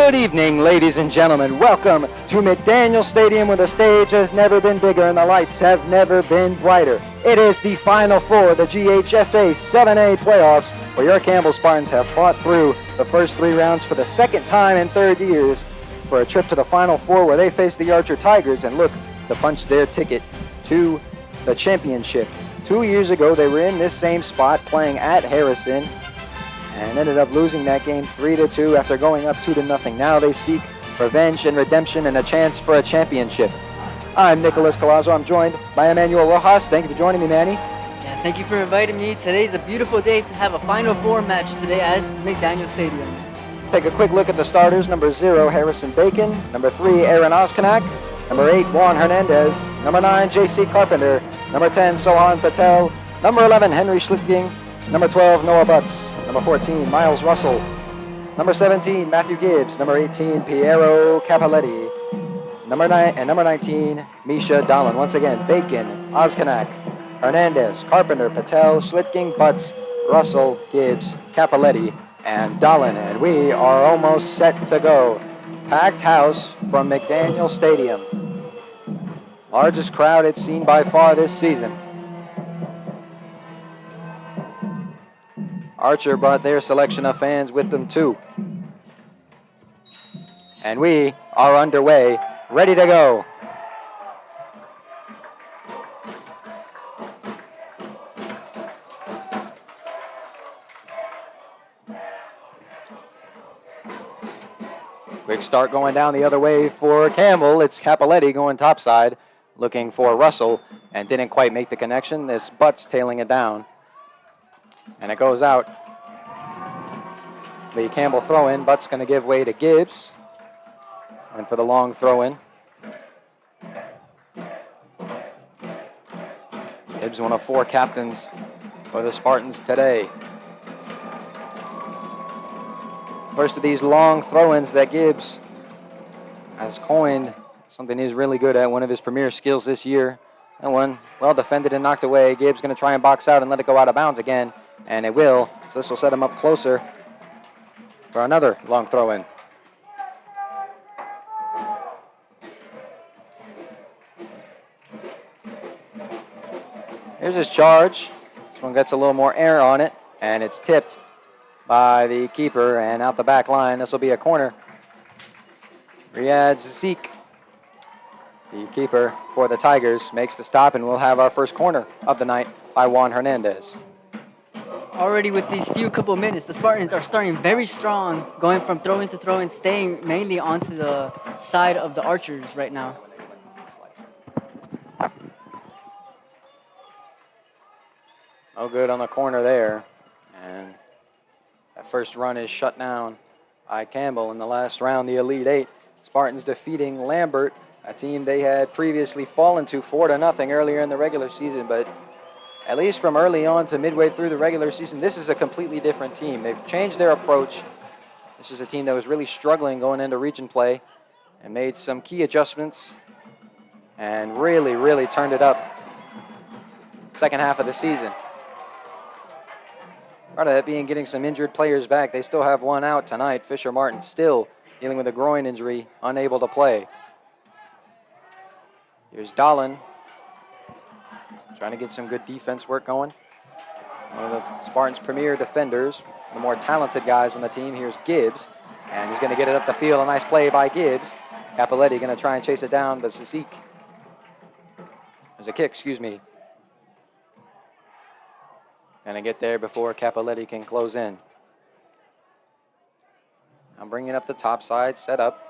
Good evening, ladies and gentlemen. Welcome to McDaniel Stadium, where the stage has never been bigger and the lights have never been brighter. It is the Final Four of the GHSA 7A playoffs, where your Campbell Spartans have fought through the first 3 rounds for the second time in 30 years for a trip to the Final Four, where they face the Archer Tigers and look to punch their ticket to the championship. 2 years ago, they were in this same spot playing at Harrison and ended up losing that game 3-2 after going up 2-0. Now they seek revenge and redemption and a chance for a championship. I'm Nicholas Colazo. I'm joined by Emmanuel Rojas. Thank you for joining me, Manny. Yeah, thank you for inviting me. Today's a beautiful day to have a Final Four match today at McDaniel Stadium. Let's take a quick look at the starters. Number 0, Harrison Bacon. Number 3, Aaron Oskanak. Number 8, Juan Hernandez. Number 9, J.C. Carpenter. Number 10, Sohan Patel. Number 11, Henry Schlichting. Number 12, Noah Butts. Number 14, Miles Russell. Number 17, Matthew Gibbs. Number 18, Piero Cappelletti. Number 19, Misha Dolan. Once again, Bacon, Oskanak, Hernandez, Carpenter, Patel, Schlichting, Butts, Russell, Gibbs, Cappelletti, and Dolan. And we are almost set to go. Packed house from McDaniel Stadium. Largest crowd it's seen by far this season. Archer brought their selection of fans with them too. And we are underway, ready to go. Quick start going down the other way for Campbell. It's Cappelletti going topside, looking for Russell, and didn't quite make the connection. This Butts tailing it down. And it goes out. The Campbell throw-in. Butts going to give way to Gibbs. Went for the long throw-in. Gibbs, one of 4 captains for the Spartans today. First of these long throw-ins that Gibbs has coined, something he's really good at, one of his premier skills this year. And one well defended and knocked away. Gibbs going to try and box out and let it go out of bounds again. And it will. So this will set him up closer for another long throw-in. Here's his charge. This one gets a little more air on it, and it's tipped by the keeper and out the back line. This will be a corner. Riyad Zeke, the keeper for the Tigers, makes the stop, and we'll have our first corner of the night by Juan Hernandez. Already with these couple minutes, the Spartans are starting very strong, going from throw-in to throw-in, staying mainly onto the side of the Archers right now. No good on the corner there. And that first run is shut down by Campbell in the last round, the Elite Eight. Spartans defeating Lambert, a team they had previously fallen to 4-0 earlier in the regular season, but at least from early on to midway through the regular season, this is a completely different team. They've changed their approach. This is a team that was really struggling going into region play and made some key adjustments and really turned it up second half of the season. Part of that being getting some injured players back. They still have one out tonight. Fisher Martin still dealing with a groin injury, unable to play. Here's Dolan, trying to get some good defense work going. One of the Spartans' premier defenders, the more talented guys on the team. Here's Gibbs, and he's going to get it up the field. A nice play by Gibbs. Cappelletti going to try and chase it down, but Zeke. There's a kick, excuse me. Going to get there before Cappelletti can close in. I'm bringing up the top side, set up.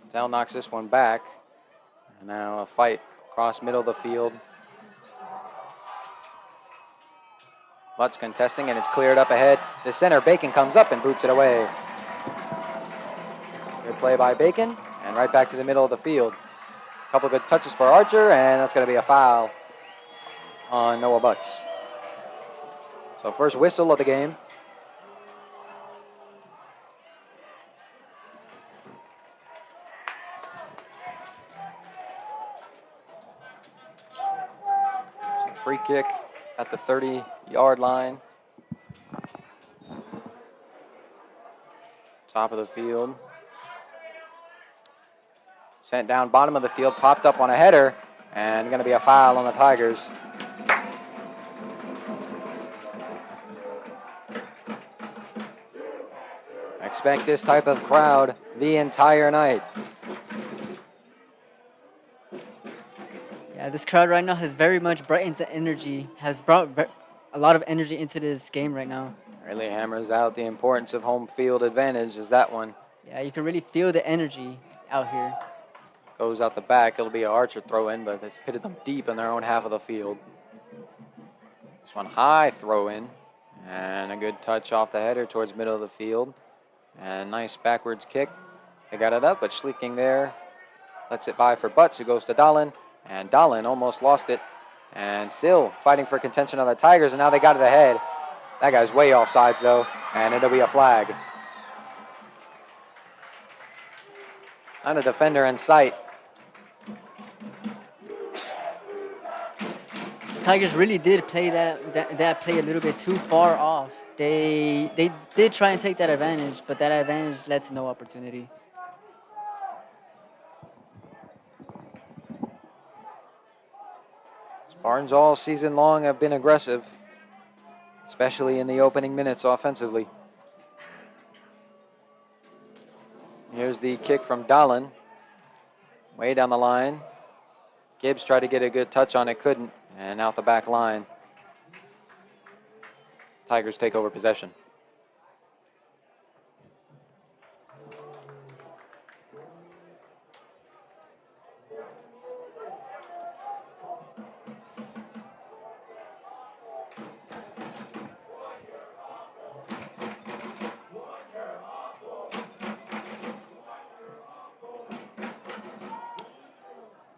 Patel knocks this one back. And now a fight across middle of the field. Butts contesting, and it's cleared up ahead. The center, Bacon, comes up and boots it away. Good play by Bacon, and right back to the middle of the field. A couple good touches for Archer, and that's going to be a foul on Noah Butts. So first whistle of the game. Free kick at the 30-yard line. Top of the field. Sent down bottom of the field, popped up on a header, and going to be a foul on the Tigers. Expect this type of crowd the entire night. Yeah, this crowd right now has very much brightened the energy, has brought a lot of energy into this game right now. Really hammers out the importance of home field advantage as that one Yeah, you can really feel the energy out here. goes out the back. It'll be an Archer throw in, but it's pitted them deep in their own half of the field. This one high throw in, and a good touch off the header towards middle of the field. And nice backwards kick. They got it up, but Schlicking there lets it by for Butts, who goes to Dahlin. And Dahlin almost lost it. And still fighting for contention on the Tigers, and now they got it ahead. That guy's way off sides, though, and it'll be a flag. Not a defender in sight. The Tigers really did play that play a little bit too far off. They did try and take that advantage, but that advantage led to no opportunity. Spartans all season long have been aggressive, especially in the opening minutes offensively. Here's the kick from Dahlin. Way down the line. Gibbs tried to get a good touch on it, couldn't, and out the back line. Tigers take over possession.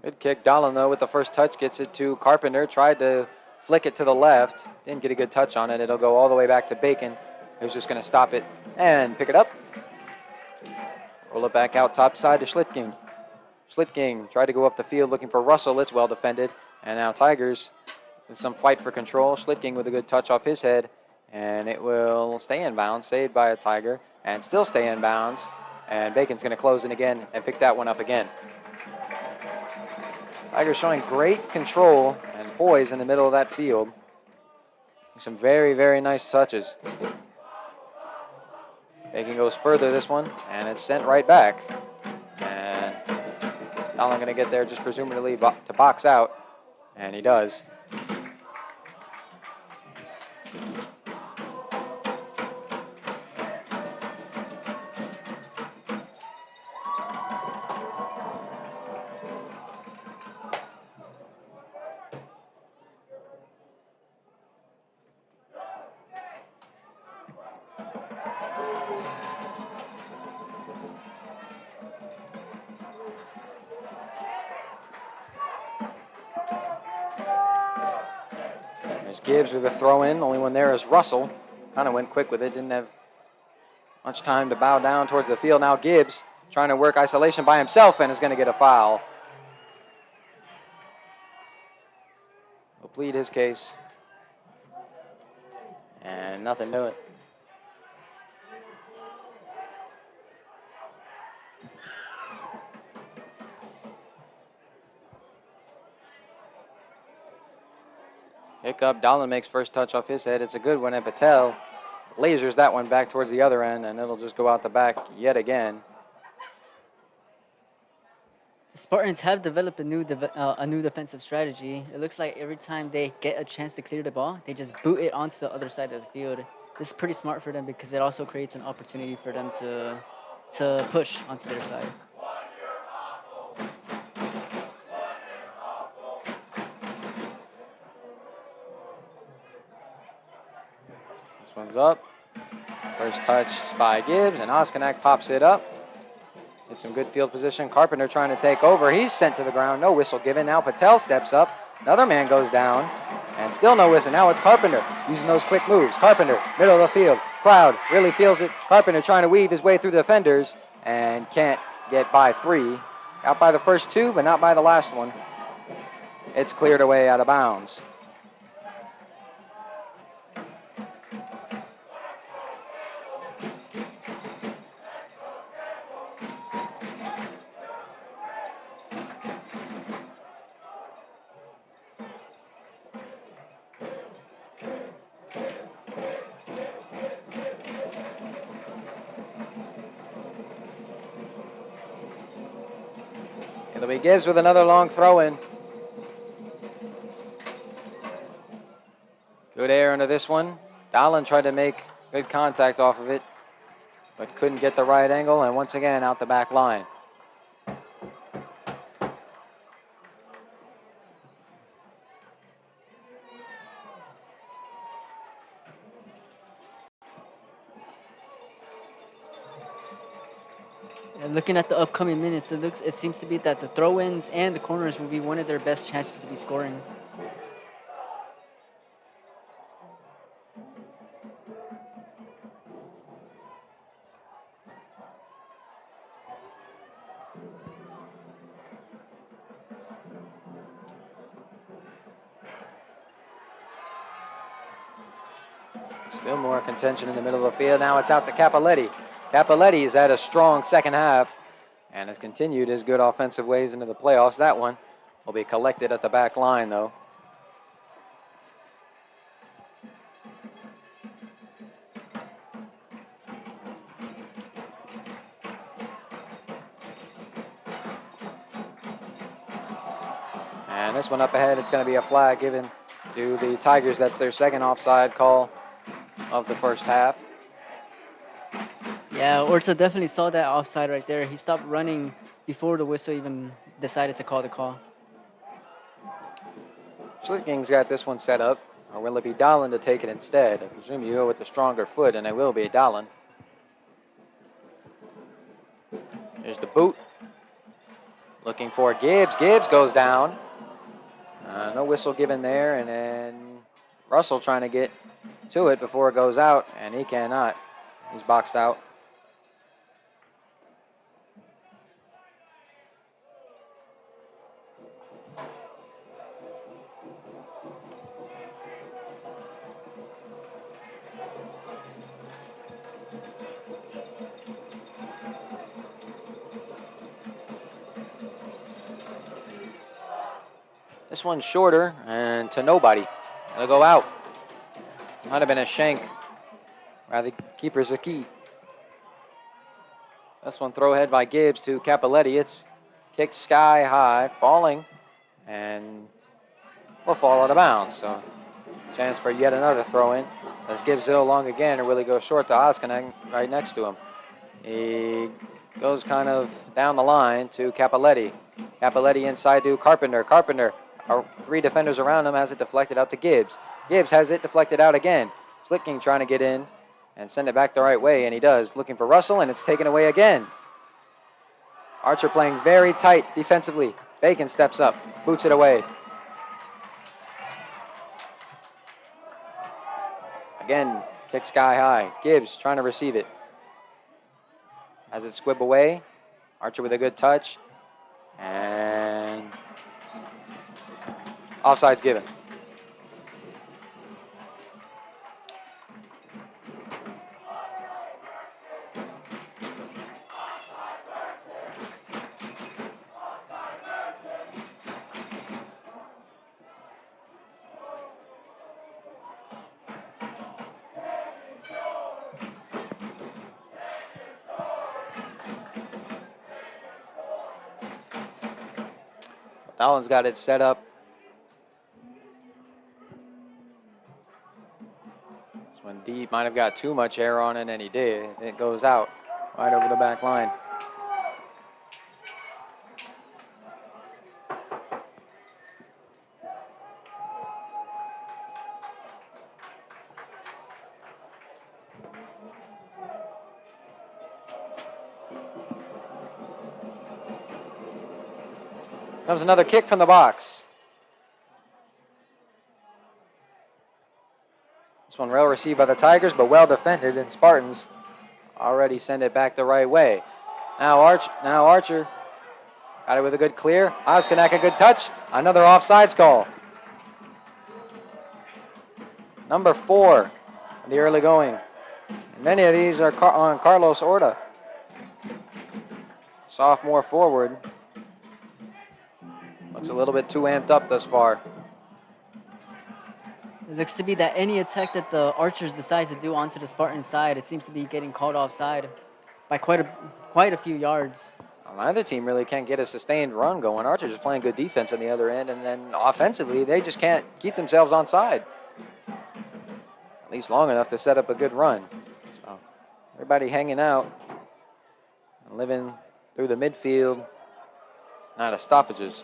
Good kick. Dahlin, though, with the first touch, gets it to Carpenter. Tried to flick it to the left. Didn't get a good touch on it. It'll go all the way back to Bacon, who's just going to stop it and pick it up. Roll it back out top side to Schlittking. Schlittking tried to go up the field looking for Russell. It's well defended. And now Tigers with some fight for control. Schlittking with a good touch off his head. And it will stay in bounds, saved by a Tiger, and still stay in bounds. And Bacon's going to close in again and pick that one up again. Tigers showing great control and poise in the middle of that field. Some very, very nice touches. Bacon goes further this one, and it's sent right back. And Dahlin going to get there just presumably to box out, and he does. There's Gibbs with a throw in. Only one there is Russell. Kind of went quick with it. Didn't have much time to bow down towards the field. Now Gibbs trying to work isolation by himself and is going to get a foul. Will plead his case. And nothing to it. Pick up. Dahlin makes first touch off his head. It's a good one, and Patel lasers that one back towards the other end, and it'll just go out the back yet again. The Spartans have developed a new defensive strategy. It looks like every time they get a chance to clear the ball, they just boot it onto the other side of the field. This is pretty smart for them because it also creates an opportunity for them to push onto their side. This one's up. First touch by Gibbs, and Oskinek pops it up. It's some good field position. Carpenter trying to take over. He's sent to the ground. No whistle given. Now Patel steps up. Another man goes down, and still no whistle. Now it's Carpenter using those quick moves. Carpenter, middle of the field. Crowd really feels it. Carpenter trying to weave his way through the defenders and can't get by three. Got by the first two, but not by the last one. It's cleared away out of bounds. It'll be Gibbs with another long throw in. Good air into this one. Dahlen tried to make good contact off of it, but couldn't get the right angle, and once again out the back line. And looking at the upcoming minutes, it seems to be that the throw-ins and the corners will be one of their best chances to be scoring. Still more contention in the middle of the field. Now it's out to Capoletti. Capoletti has had a strong second half and has continued his good offensive ways into the playoffs. That one will be collected at the back line, though. And this one up ahead, it's going to be a flag given to the Tigers. That's their second offside call of the first half. Yeah, Orta definitely saw that offside right there. He stopped running before the whistle even decided to call the call. Schlicking's got this one set up. Or will it be Dahlen to take it instead? I presume you go with the stronger foot, and it will be Dahlen. There's the boot. Looking for Gibbs. Gibbs goes down. No whistle given there, and then Russell trying to get to it before it goes out, and he cannot. He's boxed out. This one's shorter and to nobody. It'll go out. Might have been a shank. Rather, keeper's a key. This one throw ahead by Gibbs to Capoletti. It's kicked sky high, falling, and will fall out of bounds. So, chance for yet another throw in. As Gibbs hit long again, or will he go short to Oskonek right next to him? He goes kind of down the line to Capoletti. Capoletti inside to Carpenter. Carpenter, three defenders around him, has it deflected out to Gibbs. Gibbs has it deflected out again. Schlicking trying to get in and send it back the right way, and he does. Looking for Russell, and it's taken away again. Archer playing very tight defensively. Bacon steps up, boots it away. Again, kick sky high. Gibbs trying to receive it. Has it squib away. Archer with a good touch. And offside's given. Dahlen's got it set up. This one deep, might have got too much air on it, and he did. It goes out right over the back line. Comes another kick from the box. This one well received by the Tigers, but well defended, and Spartans already send it back the right way. Now Archer got it with a good clear. Oskonek a good touch. Another offsides call. Number 4 in the early going. And many of these are on Carlos Orta. Sophomore forward. Looks a little bit too amped up thus far. It looks to be that any attack that the Archers decide to do onto the Spartan side, it seems to be getting called offside by quite a few yards. Neither team really can't get a sustained run going. Archer's just playing good defense on the other end, and then offensively, they just can't keep themselves on side. At least long enough to set up a good run. So everybody hanging out and living through the midfield, not of stoppages.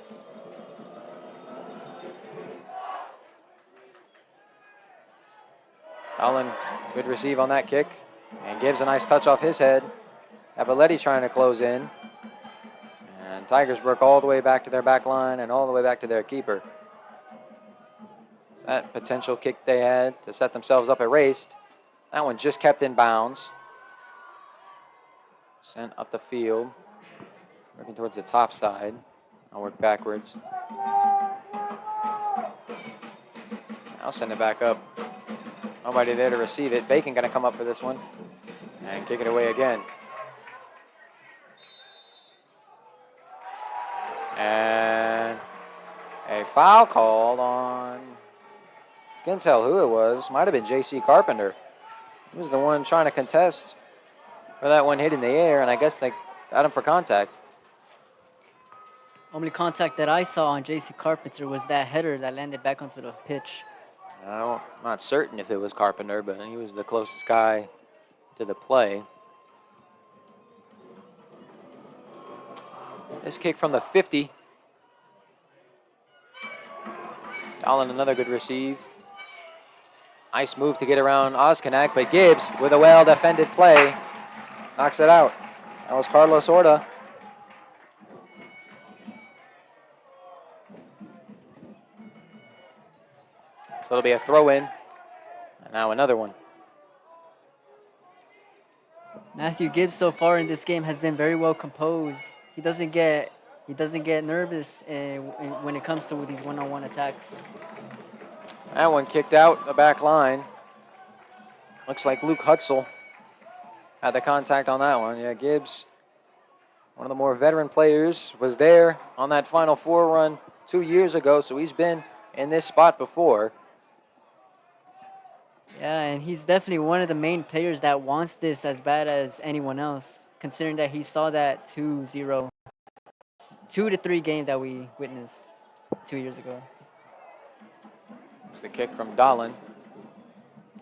Allen, good receive on that kick, and gives a nice touch off his head. Apaletti trying to close in. And Tigers work all the way back to their back line and all the way back to their keeper. That potential kick they had to set themselves up erased. That one just kept in bounds. Sent up the field. Working towards the top side. I'll work backwards. I'll send it back up. Nobody there to receive it. Bacon going to come up for this one. And kick it away again. And a foul called on, can't tell who it was. Might have been J.C. Carpenter. He was the one trying to contest where that one hit in the air, and I guess they got him for contact. Only contact that I saw on J.C. Carpenter was that header that landed back onto the pitch. I'm not certain if it was Carpenter, but he was the closest guy to the play. This kick from the 50. Allen, another good receive. Nice move to get around Oskonak, but Gibbs, with a well-defended play, knocks it out. That was Carlos Orta. So it'll be a throw-in. And now another one. Matthew Gibbs so far in this game has been very well composed. He doesn't get nervous when it comes to these one-on-one attacks. That one kicked out the back line. Looks like Luke Hutzel had the contact on that one. Yeah, Gibbs, one of the more veteran players, was there on that Final Four run 2 years ago, so he's been in this spot before. Yeah, and he's definitely one of the main players that wants this as bad as anyone else, considering that he saw that 2-0, 2-3 game that we witnessed 2 years ago. It's the kick from Dahlin.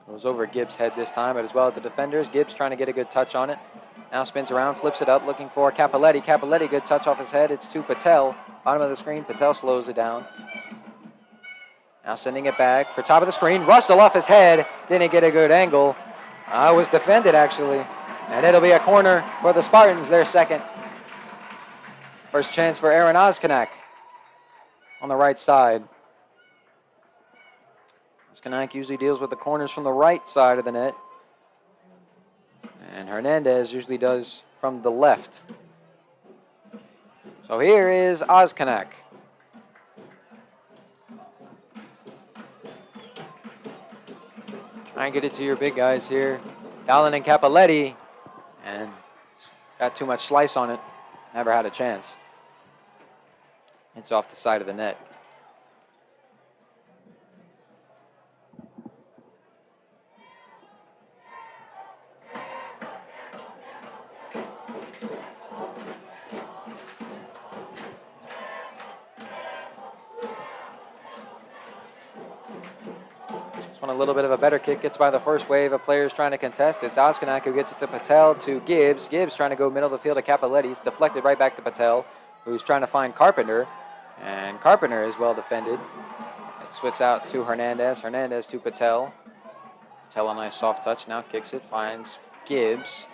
It was over Gibbs' head this time, but as well as the defenders. Gibbs trying to get a good touch on it. Now spins around, flips it up, looking for Capelletti. Capelletti, good touch off his head. It's to Patel. Bottom of the screen, Patel slows it down. Now sending it back for top of the screen. Russell off his head. Didn't get a good angle. Was defended, actually. And it'll be a corner for the Spartans, their second. First chance for Aaron Oskonak on the right side. Oskonak usually deals with the corners from the right side of the net. And Hernandez usually does from the left. So here is Oskonak. Try and get it to your big guys here. Dallin and Capelletti. And got too much slice on it. Never had a chance. It's off the side of the net. A little bit of a better kick, gets by the first wave of players trying to contest. It's Oskonak who gets it to Patel, to Gibbs. Gibbs trying to go middle of the field to Capelletti. It's deflected right back to Patel, who's trying to find Carpenter. And Carpenter is well defended. It swits out to Hernandez. Hernandez to Patel. Patel, a nice soft touch, now kicks it, finds Gibbs.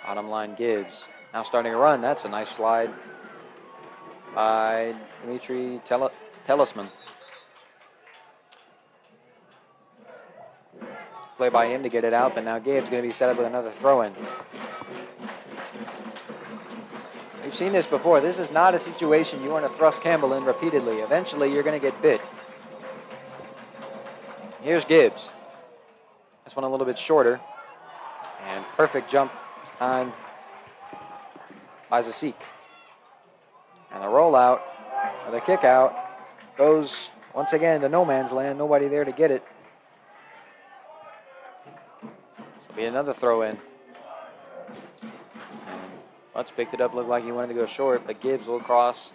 Bottom line Gibbs. Now starting a run. That's a nice slide by Dmitry Telesman. Play by him to get it out, but now Gabe's going to be set up with another throw-in. We've seen this before. This is not a situation you want to thrust Campbell in repeatedly. Eventually, you're going to get bit. Here's Gibbs. This one a little bit shorter. And perfect jump time by Zasik. And the rollout, or the kick out, goes once again to no man's land. Nobody there to get it. Be another throw in. Butts picked it up, looked like he wanted to go short, but Gibbs will cross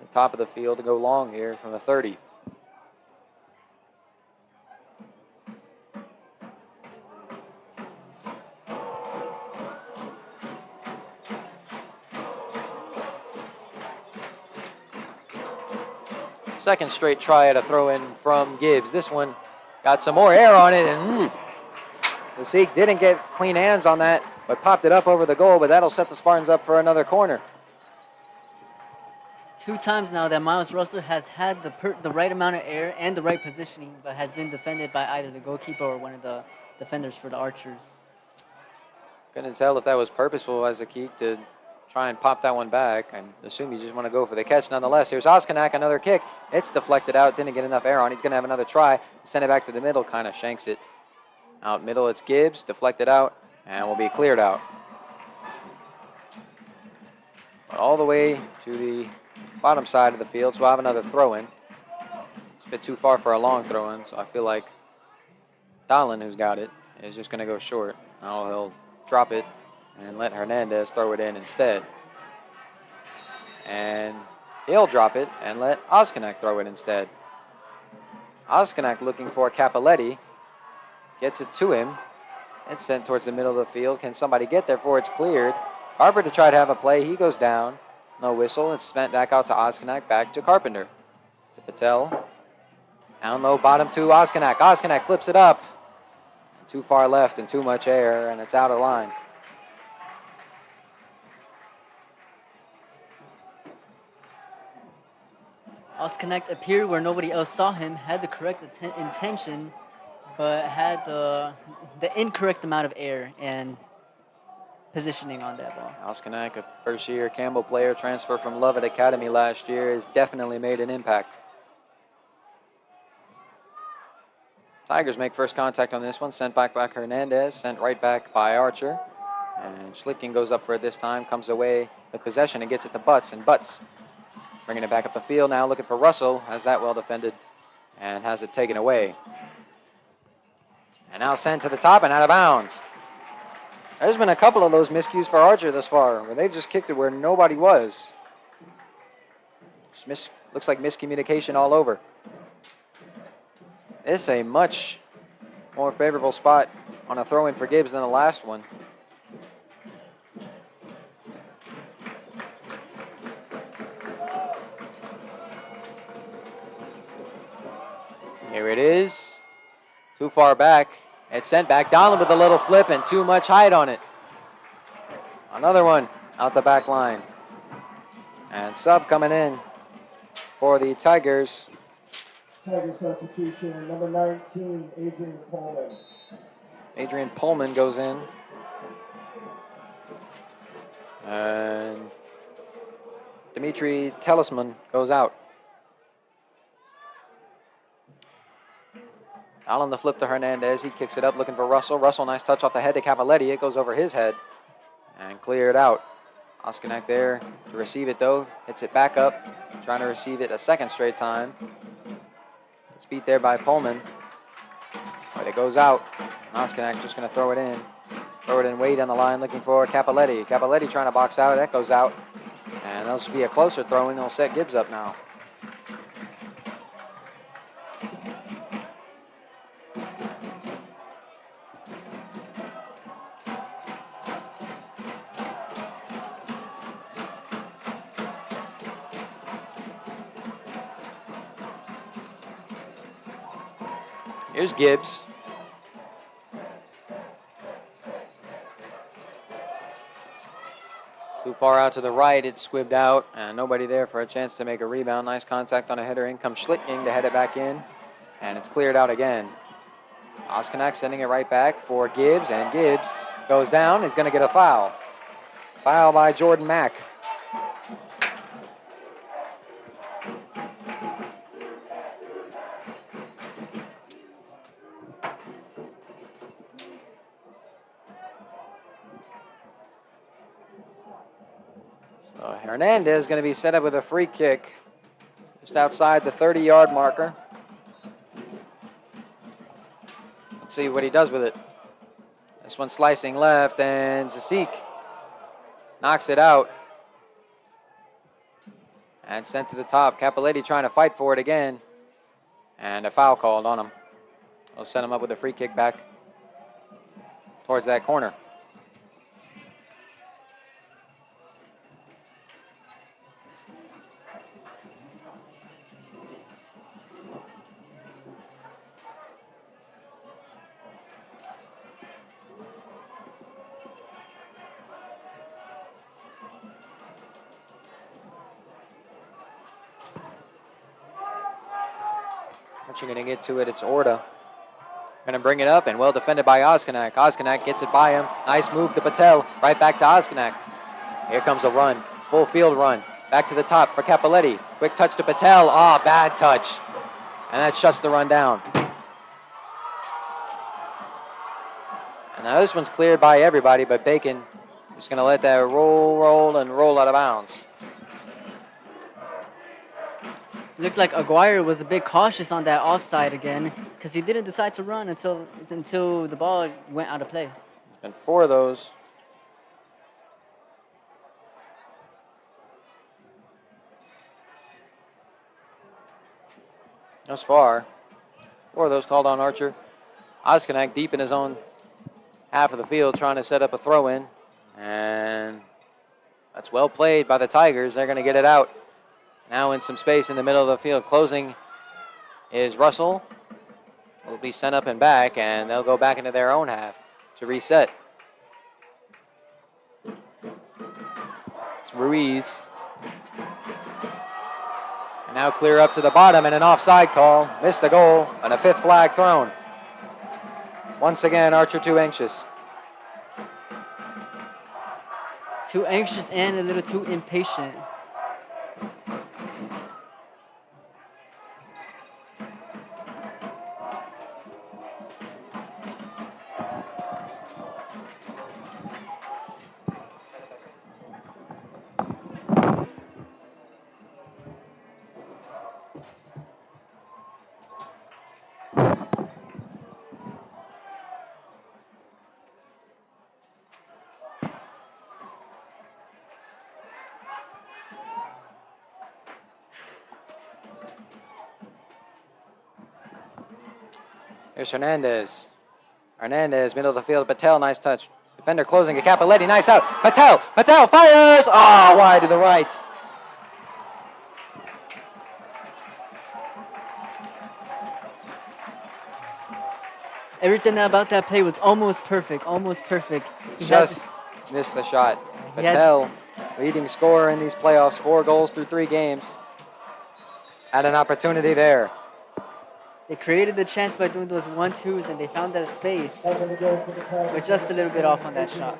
the top of the field to go long here from the 30. Second straight try at a throw-in from Gibbs. This one got some more air on it, and the Sikh didn't get clean hands on that, but popped it up over the goal, but that'll set the Spartans up for another corner. 2 times now that Miles Russell has had the right amount of air and the right positioning, but has been defended by either the goalkeeper or one of the defenders for the Archers. Couldn't tell if that was purposeful as a kick to try and pop that one back. I assume you just want to go for the catch nonetheless. Here's Oskanak, another kick. It's deflected out, didn't get enough air on. He's going to have another try. Send it back to the middle, kind of shanks it. Out middle, it's Gibbs, deflected out, and will be cleared out. But all the way to the bottom side of the field, so we'll have another throw-in. It's a bit too far for a long throw-in, so I feel like Dahlin, who's got it, is just going to go short. Now he'll drop it and let Hernandez throw it in instead. And he'll drop it and let Oskanak throw it instead. Oskanak looking for Capoletti. Gets it to him. It's sent towards the middle of the field. Can somebody get there before it's cleared? Carpenter tried to have a play. He goes down. No whistle. It's spent back out to Oskanak. Back to Carpenter. To Patel. Down low, bottom to Oskanak. Oskanak flips it up. Too far left and too much air, and it's out of line. Oskanek appeared where nobody else saw him, had the correct intention, but had the incorrect amount of air and positioning on that ball. Oskanak, a first-year Campbell player, transfer from Lovett Academy last year, has definitely made an impact. Tigers make first contact on this one. Sent back by Hernandez. Sent right back by Archer. And Schlittkin goes up for it this time. Comes away with possession and gets it to Butts. And Butts bringing it back up the field now. Looking for Russell. Has that well defended. And has it taken away. And now sent to the top and out of bounds. There's been a couple of those miscues for Archer thus far, where they've just kicked it where nobody was. Looks like miscommunication all over. It's a much more favorable spot on a throw-in for Gibbs than the last one. Here it is. Too far back. It's sent back. Donald with a little flip and too much height on it. Another one out the back line. And sub coming in for the Tigers. Tiger substitution, number 19, Adrian Pullman. Adrian Pullman goes in. And Dimitri Telesman goes out. Allen the flip to Hernandez. He kicks it up looking for Russell. Russell, nice touch off the head to Capoletti. It goes over his head and cleared out. Oskanak there to receive it though. Hits it back up. Trying to receive it a second straight time. It's beat there by Pullman. But it goes out. Oskanak just going to throw it in. Throw it in Wade on the line looking for Capoletti. Capoletti trying to box out. That goes out. And that'll just be a closer throw in. They'll set Gibbs up now. Here's Gibbs. Too far out to the right, it's squibbed out, and nobody there for a chance to make a rebound. Nice contact on a header. In comes Schlittking to head it back in, and it's cleared out again. Oskanak sending it right back for Gibbs, and Gibbs goes down. He's going to get a foul. Foul by Jordan Mack. Hernandez is going to be set up with a free kick just outside the 30-yard marker. Let's see what he does with it. This one slicing left, and Zasik knocks it out. And sent to the top. Capoletti trying to fight for it again. And a foul called on him. They'll set him up with a free kick back towards that corner. Archer going to get to it. It's Orta. Going to bring it up, and well defended by Oskanak. Oskanak gets it by him. Nice move to Patel. Right back to Oskanak. Here comes a run. Full field run. Back to the top for Capoletti. Quick touch to Patel. Ah, bad touch. And that shuts the run down. And now this one's cleared by everybody, but Bacon is going to let that roll out of bounds. Looked like Aguirre was a bit cautious on that offside again because he didn't decide to run until the ball went out of play. There's been 4 of those. Thus far, 4 of those called on Archer. Oskanak deep in his own half of the field trying to set up a throw-in. And that's well played by the Tigers. They're going to get it out. Now in some space in the middle of the field. Closing is Russell. Will be sent up and back, and they'll go back into their own half to reset. It's Ruiz. And now clear up to the bottom, and an offside call. Missed the goal, and a 5th flag thrown. Once again, Archer too anxious. Too anxious and a little too impatient. Here's Hernandez. Hernandez, middle of the field. Patel, nice touch. Defender closing to Capoletti, nice out. Patel fires! Oh, wide to the right. Everything about that play was almost perfect, almost perfect. He Just missed the shot. Patel, leading scorer in these playoffs, 4 goals through 3 games. Had an opportunity there. They created the chance by doing those 1-2s, and they found that space. But just a little bit off on that shot.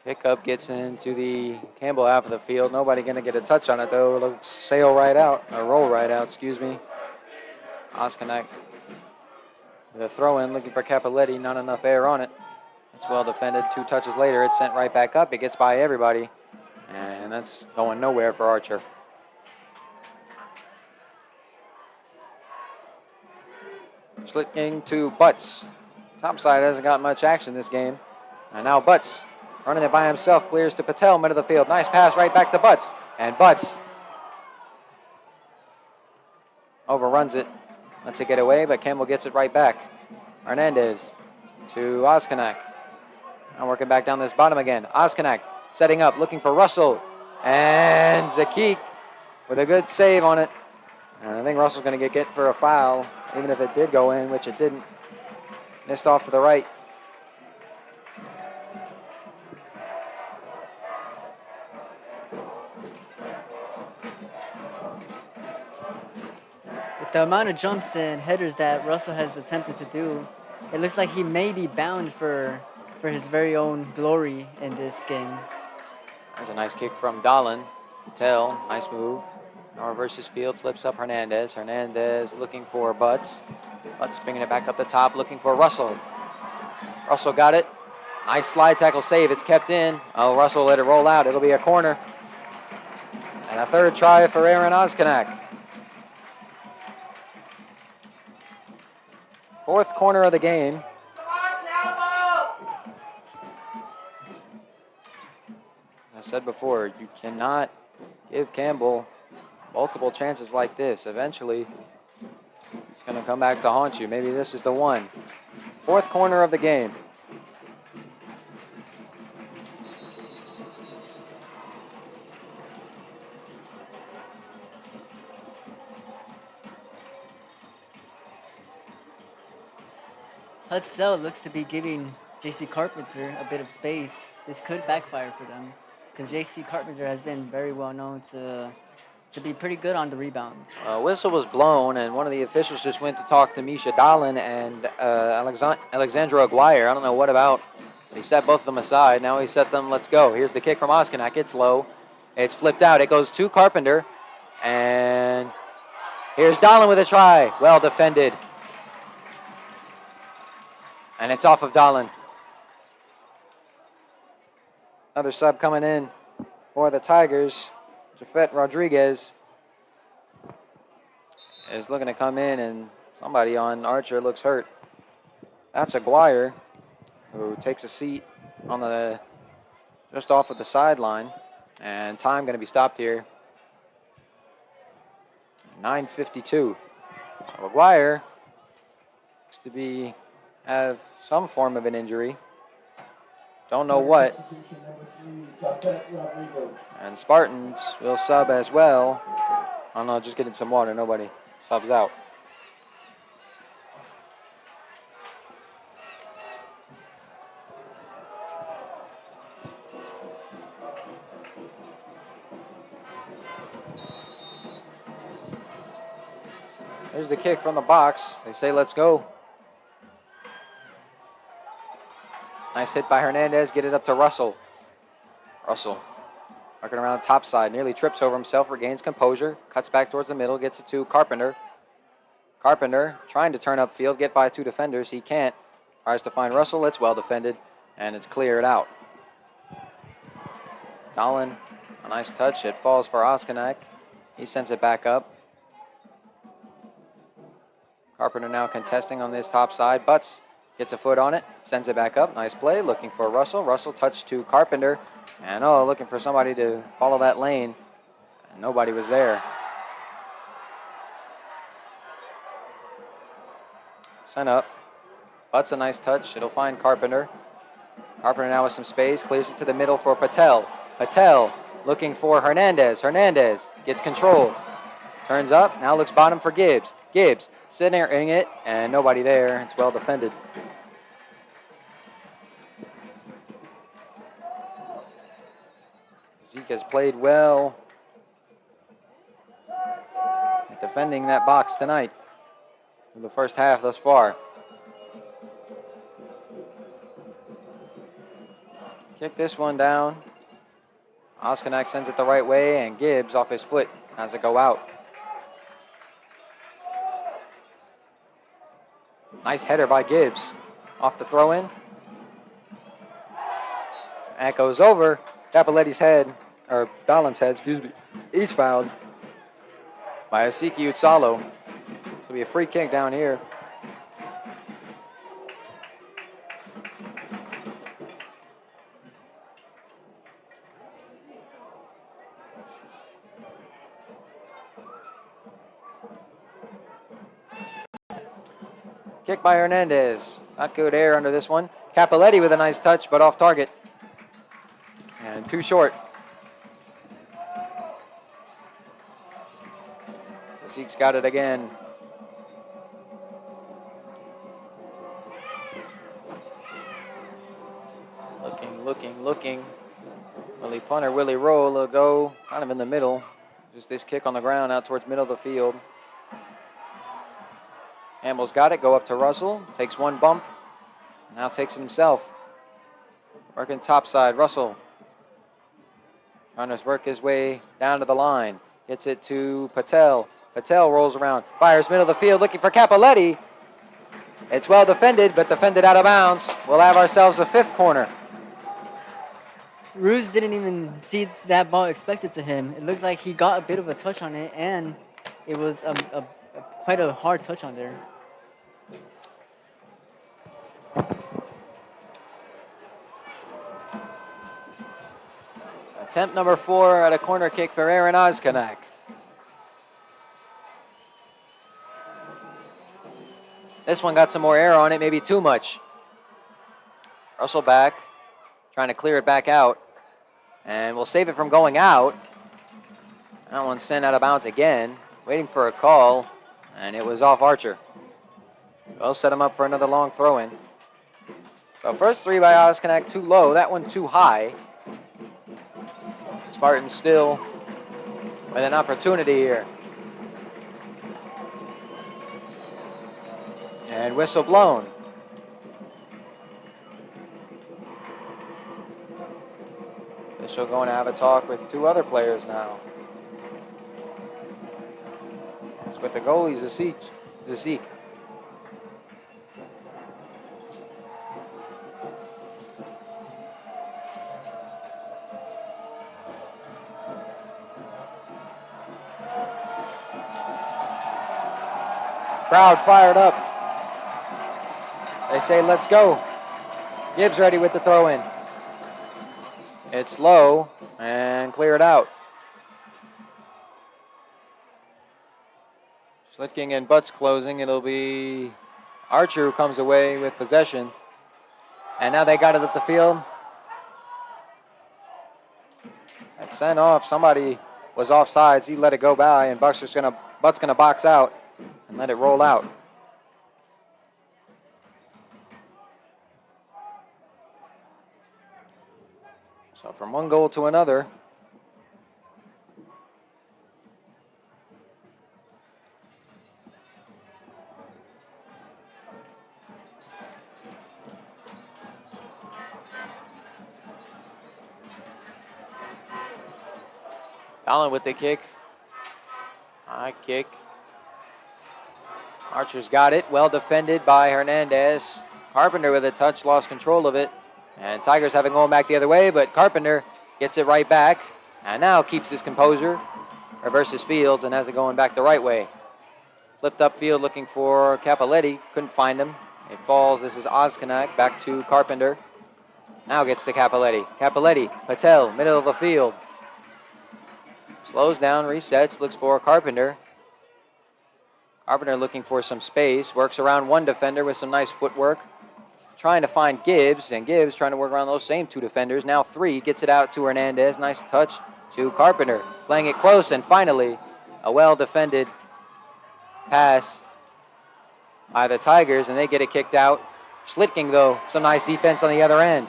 Pickup gets into the Campbell half of the field. Nobody going to get a touch on it, though. It'll sail right out, or roll right out, excuse me. Oskanak with a throw-in, looking for Capoletti. Not enough air on it. It's well defended. 2 touches later, it's sent right back up. It gets by everybody, and that's going nowhere for Archer. Slicking to Butts. Topside hasn't got much action this game. And now Butts running it by himself, clears to Patel, middle of the field. Nice pass right back to Butts. And Butts overruns it. Lets it get away, but Campbell gets it right back. Hernandez to Oskanak. Now working back down this bottom again. Oskanak setting up, looking for Russell. And Zakik with a good save on it. And I think Russell's going to get for a foul, even if it did go in, which it didn't. Missed off to the right. With the amount of jumps and headers that Russell has attempted to do, it looks like he may be bound for his very own glory in this game. There's a nice kick from Dahlin. Patel, nice move. Now reverses field, flips up Hernandez. Hernandez looking for Butts. Butts bringing it back up the top, looking for Russell. Russell got it. Nice slide tackle save. It's kept in. Oh, Russell let it roll out. It'll be a corner. And a 3rd try for Aaron Oskanak. corner of the game. I said before, you cannot give Campbell multiple chances like this. Eventually, it's going to come back to haunt you. Maybe this is the one. Fourth corner of the game. Hutzel looks to be giving J.C. Carpenter a bit of space. This could backfire for them because J.C. Carpenter has been very well known to be pretty good on the rebounds. Whistle was blown, and one of the officials just went to talk to Misha Dahlin and Alexandra Aguirre. I don't know what about. He set both of them aside. Now he set them, let's go. Here's the kick from Oskinek. It's low. It's flipped out. It goes to Carpenter. And here's Dahlin with a try. Well defended. And it's off of Dahlin. Another sub coming in for the Tigers. Jafet Rodriguez is looking to come in, and somebody on Archer looks hurt. That's Aguirre, who takes a seat on the just off of the sideline, and time going to be stopped here. 9:52. So Aguirre looks to have some form of an injury. Don't know what. Substitution number 3, Jafet Rodriguez. And Spartans will sub as well. Oh no, just getting some water. Nobody subs out. There's the kick from the box. They say, let's go. Nice hit by Hernandez. Get it up to Russell. Russell working around the top side. Nearly trips over himself. Regains composure. Cuts back towards the middle. Gets it to Carpenter. Carpenter trying to turn upfield. Get by two defenders. He can't. Tries to find Russell. It's well defended. And it's cleared out. Dahlin, a nice touch. It falls for Oskinek. He sends it back up. Carpenter now contesting on this top side. Butts gets a foot on it, sends it back up. Nice play, looking for Russell. Russell touch to Carpenter. And looking for somebody to follow that lane. And nobody was there. Sent up. Butts a nice touch. It'll find Carpenter. Carpenter now with some space. Clears it to the middle for Patel. Patel looking for Hernandez. Hernandez gets control. Turns up. Now looks bottom for Gibbs. Gibbs centering it. And nobody there. It's well defended. Zeke has played well at defending that box tonight in the first half thus far. Kick this one down. Oskinek sends it the right way, and Gibbs off his foot has it go out. Nice header by Gibbs off the throw-in. And it goes over Capoletti's head, or Dahlin's head, excuse me. He's fouled by Asiki Utsalo. This will be a free kick down here. Kick by Hernandez. Not good air under this one. Capoletti with a nice touch, but off target. And too short. Zeke's got it again. Looking. Willie punter, Willie roll, will go kind of in the middle. Just this kick on the ground out towards middle of the field. Hamill's got it, go up to Russell. Takes one bump. Now takes it himself. Working top side, Russell. Trying to work his way down to the line. Gets it to Patel. Patel rolls around. Fires middle of the field looking for Capoletti. It's well defended, but defended out of bounds. We'll have ourselves a fifth corner. Ruse didn't even see that ball expected to him. It looked like he got a bit of a touch on it, and it was quite a hard touch on there. Attempt number 4 at a corner kick for Aaron Oskonek. This one got some more air on it, maybe too much. Russell back, trying to clear it back out. And we'll save it from going out. That one's sent out of bounds again, waiting for a call, and it was off Archer. We'll set him up for another long throw-in. So first 3 by Oskonek, too low. That one too high. Spartans still with an opportunity here. And whistle blown. Official going to have a talk with 2 other players now. It's with the goalie, Zasik. Crowd fired up. They say, let's go. Gibbs ready with the throw-in. It's low and cleared out. Schlitking and butts closing. It'll be Archer who comes away with possession. And now they got it up the field. It's sent off. Somebody was offsides. He let it go by, and Butt's gonna box out and let it roll out. So from one goal to another. Allen with the kick. High kick. Archer's got it. Well defended by Hernandez. Carpenter with a touch, lost control of it. And Tigers having going back the other way, but Carpenter gets it right back. And now keeps his composure. Reverses Fields and has it going back the right way. Flipped upfield looking for Capoletti. Couldn't find him. It falls. This is Oskonek. Back to Carpenter. Now gets to Capoletti. Capoletti. Patel. Middle of the field. Slows down. Resets. Looks for Carpenter. Carpenter looking for some space. Works around one defender with some nice footwork. Trying to find Gibbs. And Gibbs trying to work around those same 2 defenders. Now 3. Gets it out to Hernandez. Nice touch to Carpenter. Playing it close. And finally, a well-defended pass by the Tigers, and they get it kicked out. Schlitking, though, some nice defense on the other end.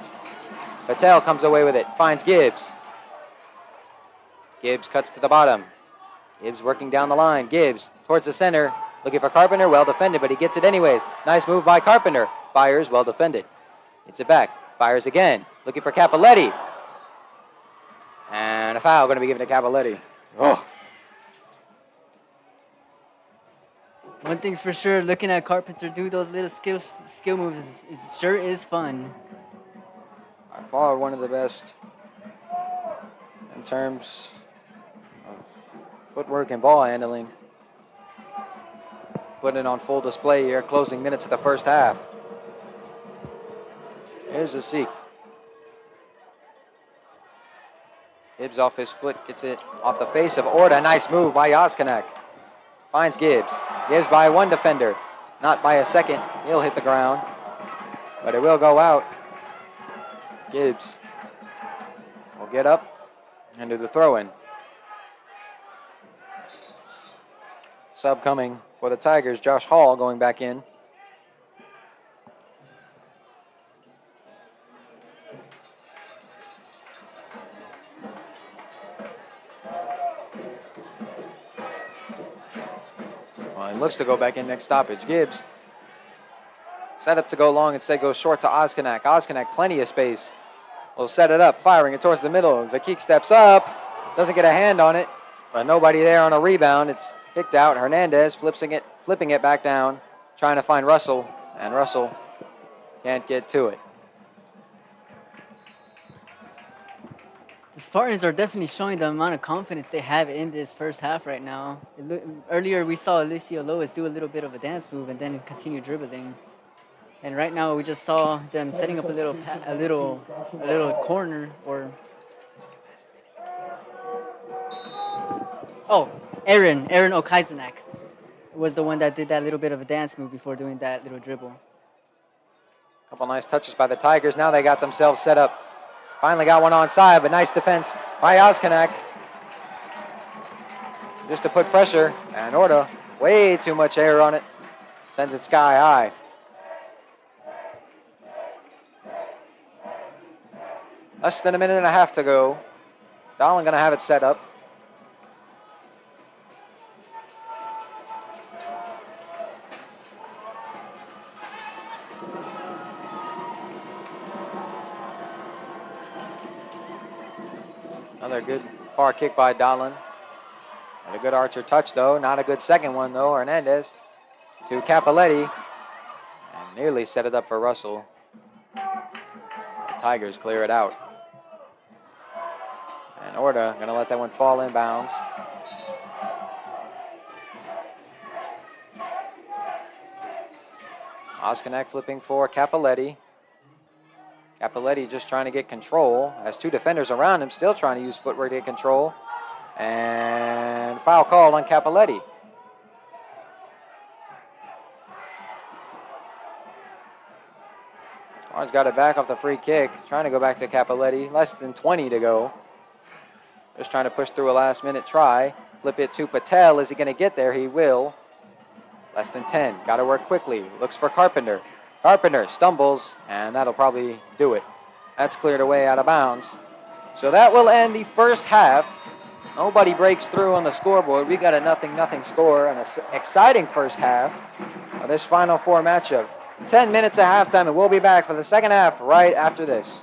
Patel comes away with it, finds Gibbs. Gibbs cuts to the bottom. Gibbs working down the line. Gibbs towards the center, looking for Carpenter, well defended, but he gets it anyways. Nice move by Carpenter. Fires, well defended. Gets it back, fires again, looking for Capoletti. And a foul going to be given to Capoletti. Oh. One thing's for sure, looking at Carpenter do those little skill moves sure is fun. By far one of the best in terms of footwork and ball handling. Putting it on full display here, closing minutes of the first half. Here's the seek. Gibbs off his foot, gets it off the face of Orta. Nice move by Oskonek. Finds Gibbs. Gibbs by one defender, not by a second. He'll hit the ground, but it will go out. Gibbs will get up and do the throw-in. Sub coming for the Tigers, Josh Hall going back in. Well, he looks to go back in next stoppage. Gibbs set up to go long, instead goes short to Oskonek. Oskonek, plenty of space. Will set it up, firing it towards the middle. Zakik steps up, doesn't get a hand on it, but nobody there on a rebound. It's kicked out. Hernandez flipping it back down, trying to find Russell, and Russell can't get to it. The Spartans are definitely showing the amount of confidence they have in this first half right now. Earlier we saw Alicia Lois do a little bit of a dance move and then continue dribbling. And right now we just saw them setting up a little corner or Oh, Aaron Okaizanak was the one that did that little bit of a dance move before doing that little dribble. Couple nice touches by the Tigers. Now they got themselves set up. Finally got one onside, but nice defense by Oskanek. Just to put pressure, and Orta, way too much air on it. Sends it sky high. Less than a minute and a half to go. Dahlen gonna have it set up. Another good far kick by Dahlen. And a good Archer touch, though. Not a good second one, though. Hernandez to Capoletti. And nearly set it up for Russell. The Tigers clear it out. And Orta going to let that one fall inbounds. Oskanek flipping for Capoletti. Capoletti just trying to get control. Has two defenders around him, still trying to use footwork to get control. And foul called on Capoletti. Barnes got it back off the free kick. Trying to go back to Capoletti. Less than 20 to go. Just trying to push through a last-minute try. Flip it to Patel. Is he going to get there? He will. Less than 10. Got to work quickly. Looks for Carpenter. Carpenter stumbles, and that'll probably do it. That's cleared away out of bounds. So that will end the first half. Nobody breaks through on the scoreboard. We got a 0-0 score and an exciting first half of this Final Four matchup. 10 minutes at halftime, and we'll be back for the second half right after this.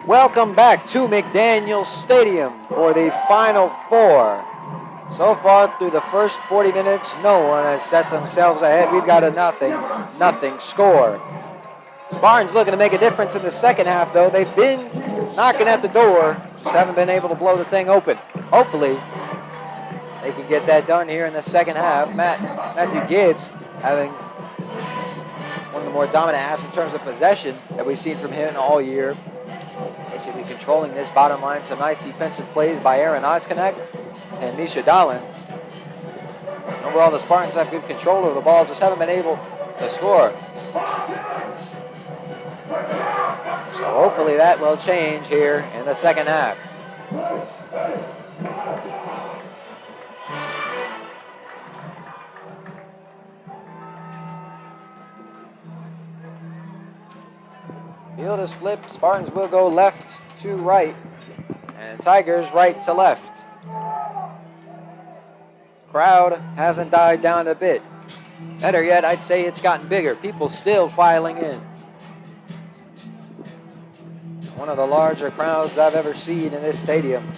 Welcome back to McDaniel Stadium for the Final Four. So far through the first 40 minutes, no one has set themselves ahead. We've got a nothing score. Spartans looking to make a difference in the second half, though. They've been knocking at the door, just haven't been able to blow the thing open. Hopefully, they can get that done here in the second half. Matthew Gibbs having one of the more dominant halves in terms of possession that we've seen from him all year. Basically controlling this bottom line. Some nice defensive plays by Aaron Oskonek and Misha Dahlin. Overall, the Spartans have good control over the ball, just haven't been able the score. So hopefully that will change here in the second half. Field is flipped. Spartans will go left to right, and Tigers right to left. Crowd hasn't died down a bit. Better yet, I'd say it's gotten bigger. People still filing in. One of the larger crowds I've ever seen in this stadium.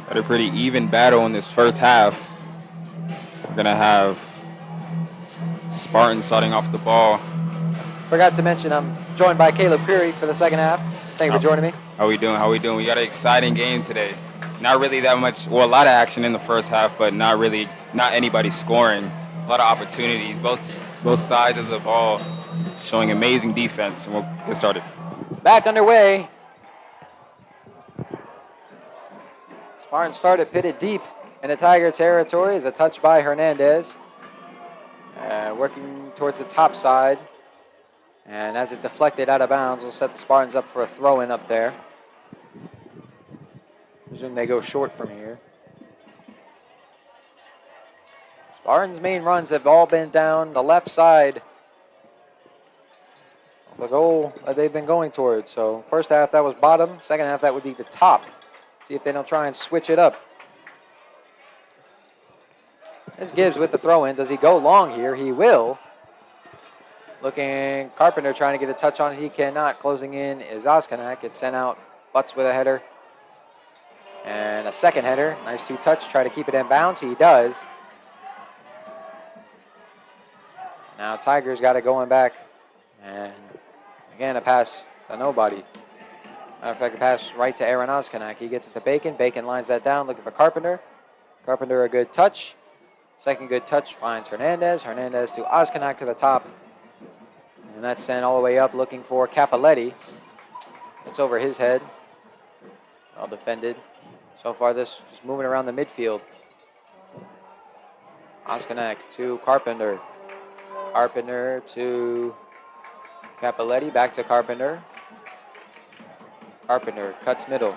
Had a pretty even battle in this first half. We're going to have Spartans starting off the ball. Forgot to mention I'm joined by Caleb Creary for the second half. Thank you for joining me. How we doing? We got an exciting game today. Not really that much, well, a lot of action in the first half, but not anybody scoring. A lot of opportunities, both sides of the ball showing amazing defense, and we'll get started. Back underway. Spartans started pitted deep in the Tiger territory as a touch by Hernandez. Working towards the top side. And as it deflected out of bounds, we'll set the Spartans up for a throw-in up there. Presume they go short from here. Spartans' main runs have all been down the left side of the goal that they've been going towards. So first half, that was bottom. Second half, that would be the top. See if they don't try and switch it up. There's Gibbs with the throw-in. Does he go long here? He will. Looking, Carpenter trying to get a touch on it. He cannot. Closing in is Oskanak. It's sent out. Butts with a header. And a second header. Nice two-touch. Try to keep it in bounds. He does. Now Tigers got it going back. And again, a pass to nobody. Matter of fact, a pass right to Aaron Oskanak. He gets it to Bacon. Bacon lines that down, looking for Carpenter. Carpenter, a good touch. Second good touch finds Hernandez. Hernandez to Oskanak to the top. And that's sent all the way up, looking for Capoletti. It's over his head. Well defended. So far, this just moving around the midfield. Oskanak to Carpenter. Carpenter to Capoletti. Back to Carpenter. Carpenter cuts middle.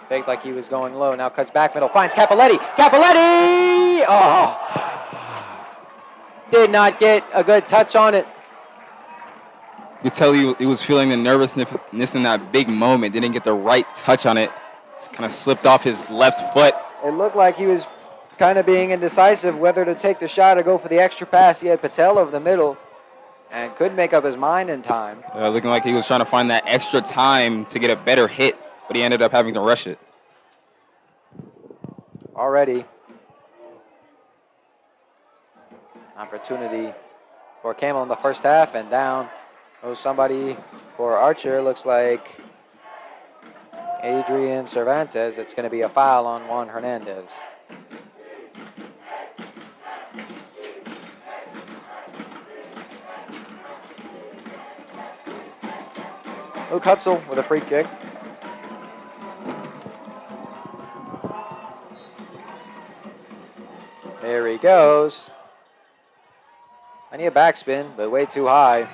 Faked like he was going low. Now cuts back middle. Finds Capoletti. Capoletti! Oh! Did not get a good touch on it. You could tell he was feeling the nervousness in that big moment. Didn't get the right touch on it. Just kind of slipped off his left foot. It looked like he was kind of being indecisive whether to take the shot or go for the extra pass. He had Patel over the middle and couldn't make up his mind in time. Looking like he was trying to find that extra time to get a better hit, but he ended up having to rush it. Already. Opportunity for Camel in the first half, and down goes somebody for Archer. Looks like Adrian Cervantes. It's going to be a foul on Juan Hernandez. Luke Hutzel with a free kick. There he goes. Plenty of backspin, but way too high.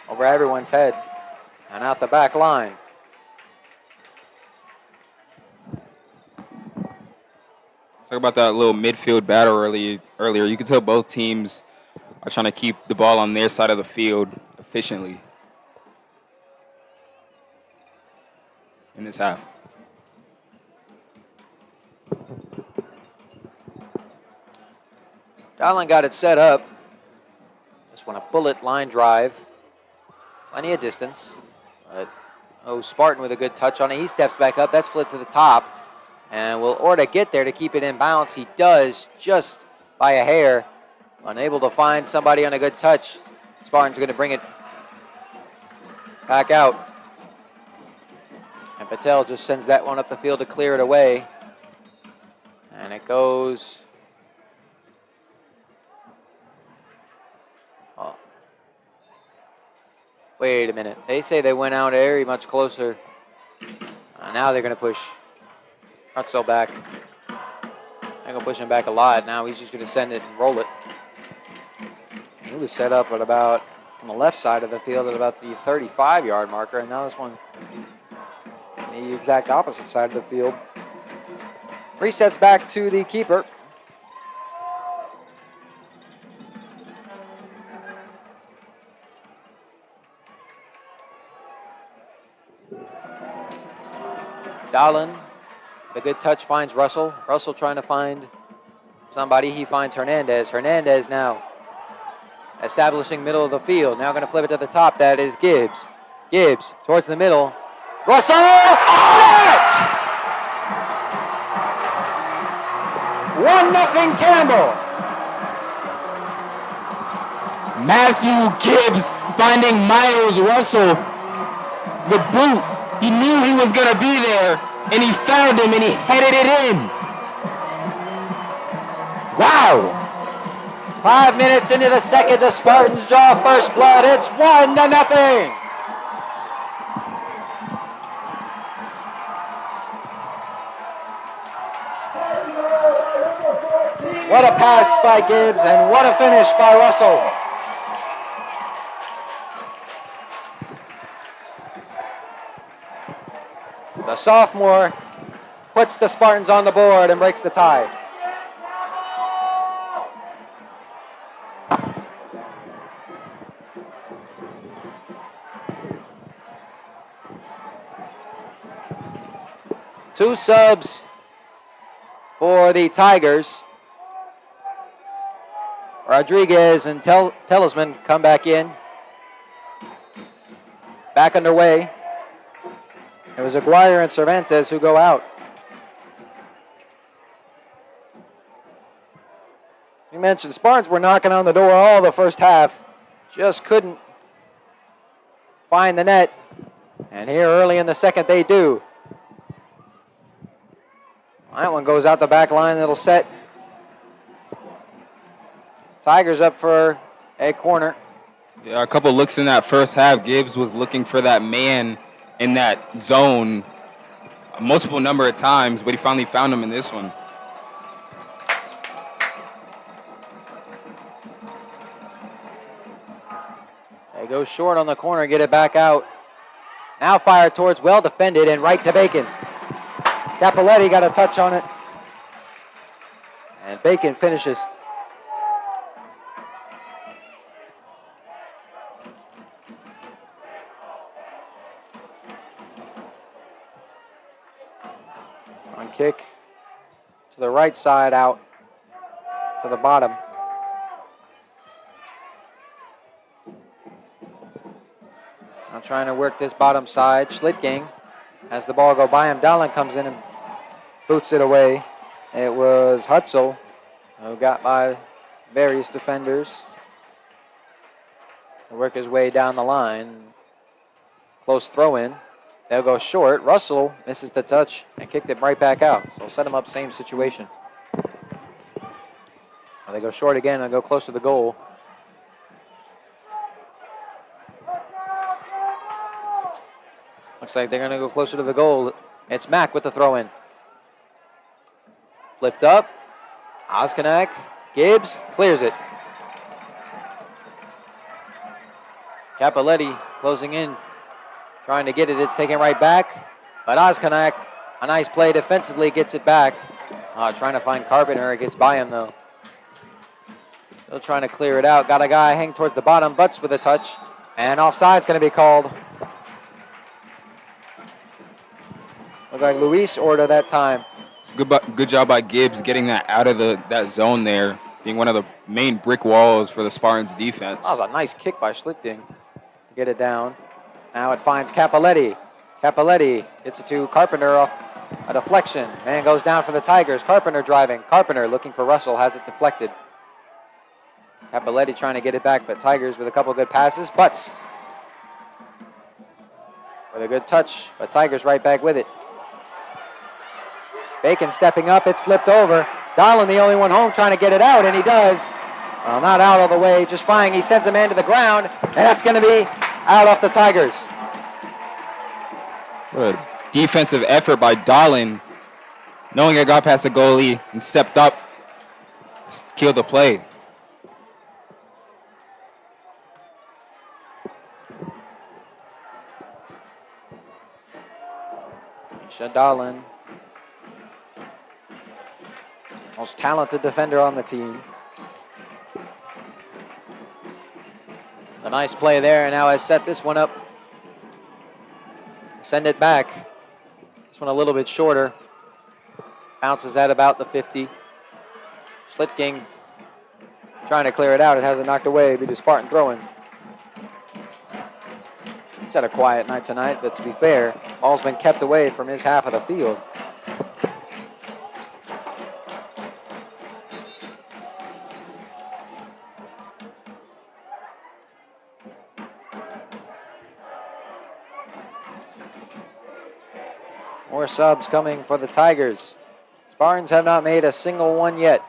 Over everyone's head and out the back line. Talk about that little midfield battle earlier. You could tell both teams are trying to keep the ball on their side of the field efficiently in this half. Dowling got it set up. Just want a bullet line drive. Plenty of distance. But, Spartan with a good touch on it. He steps back up. That's flipped to the top. And will Orta get there to keep it in bounds? He does, just by a hair. Unable to find somebody on a good touch. Spartan's going to bring it back out. And Patel just sends that one up the field to clear it away. And it goes... Oh. Wait a minute. They say they went out very much closer. Now they're going to push Hutzel back. They're Not gonna push him back a lot. Now he's just gonna send it and roll it. He was set up at about on the left side of the field at about the 35-yard marker, and now this one the exact opposite side of the field. Resets back to the keeper. Dahlen, the good touch finds Russell. Russell trying to find somebody. He finds Hernandez. Hernandez now establishing middle of the field. Now going to flip it to the top. That is Gibbs. Gibbs towards the middle. Russell! Net! 1-0 Campbell. Matthew Gibbs finding Miles Russell. The boot. He knew he was going to be there, and he found him, and he headed it in. Wow. 5 minutes into the second, the Spartans draw first blood. It's 1-0. What a pass by Gibbs, and what a finish by Russell. The sophomore puts the Spartans on the board and breaks the tie. Two subs for the Tigers. Rodriguez and Tellisman come back in. Back underway. It was Aguirre and Cervantes who go out. We mentioned Spartans were knocking on the door all the first half. Just couldn't find the net. And here early in the second they do. That one goes out the back line. It'll set. Tigers up for a corner. Yeah, a couple looks in that first half. Gibbs was looking for that man in that zone a multiple number of times, but he finally found him in this one. They go short on the corner, get it back out. Now fire towards well defended and right to Bacon. Capoletti got a touch on it. And Bacon finishes. On kick to the right side out to the bottom. Now trying to work this bottom side. Schlittgang has the ball go by him. Dahlen comes in and boots it away. It was Hutzel who got by various defenders to work his way down the line. Close throw in. They'll go short. Russell misses the touch and kicked it right back out. So set him up, same situation. Now they go short again and go close to the goal. Looks like they're going to go closer to the goal. It's Mack with the throw in. Flipped up. Oskonak. Gibbs clears it. Capoletti closing in. Trying to get it. It's taken right back. But Oskonak, a nice play defensively, gets it back. Trying to find Carpenter. It gets by him, though. Still trying to clear it out. Got a guy hang towards the bottom. Butts with a touch. And offside's going to be called. Looked like Luis Orta that time. It's good job by Gibbs getting that out of that zone there, being one of the main brick walls for the Spartans defense. That was a nice kick by Schlichting to get it down. Now it finds Capoletti. Capoletti gets it to Carpenter off a deflection. Man goes down for the Tigers. Carpenter driving. Carpenter looking for Russell, has it deflected. Capoletti trying to get it back, but Tigers with a couple good passes. Butts with a good touch, but Tigers right back with it. Bacon stepping up, it's flipped over. Dahlen the only one home trying to get it out, and he does. Well, not out all the way, just flying. He sends a man to the ground, and that's going to be out off the Tigers. Good defensive effort by Dahlen. knowing I got past the goalie and stepped up, killed the play. Dahlin, most talented defender on the team. A nice play there, and now has set this one up. Send it back. This one a little bit shorter. Bounces at about the 50. Schlitking trying to clear it out. It has it knocked away due to Spartan throwing. He's had a quiet night tonight, but to be fair, ball's been kept away from his half of the field. More subs coming for the Tigers. Spartans have not made a single one yet.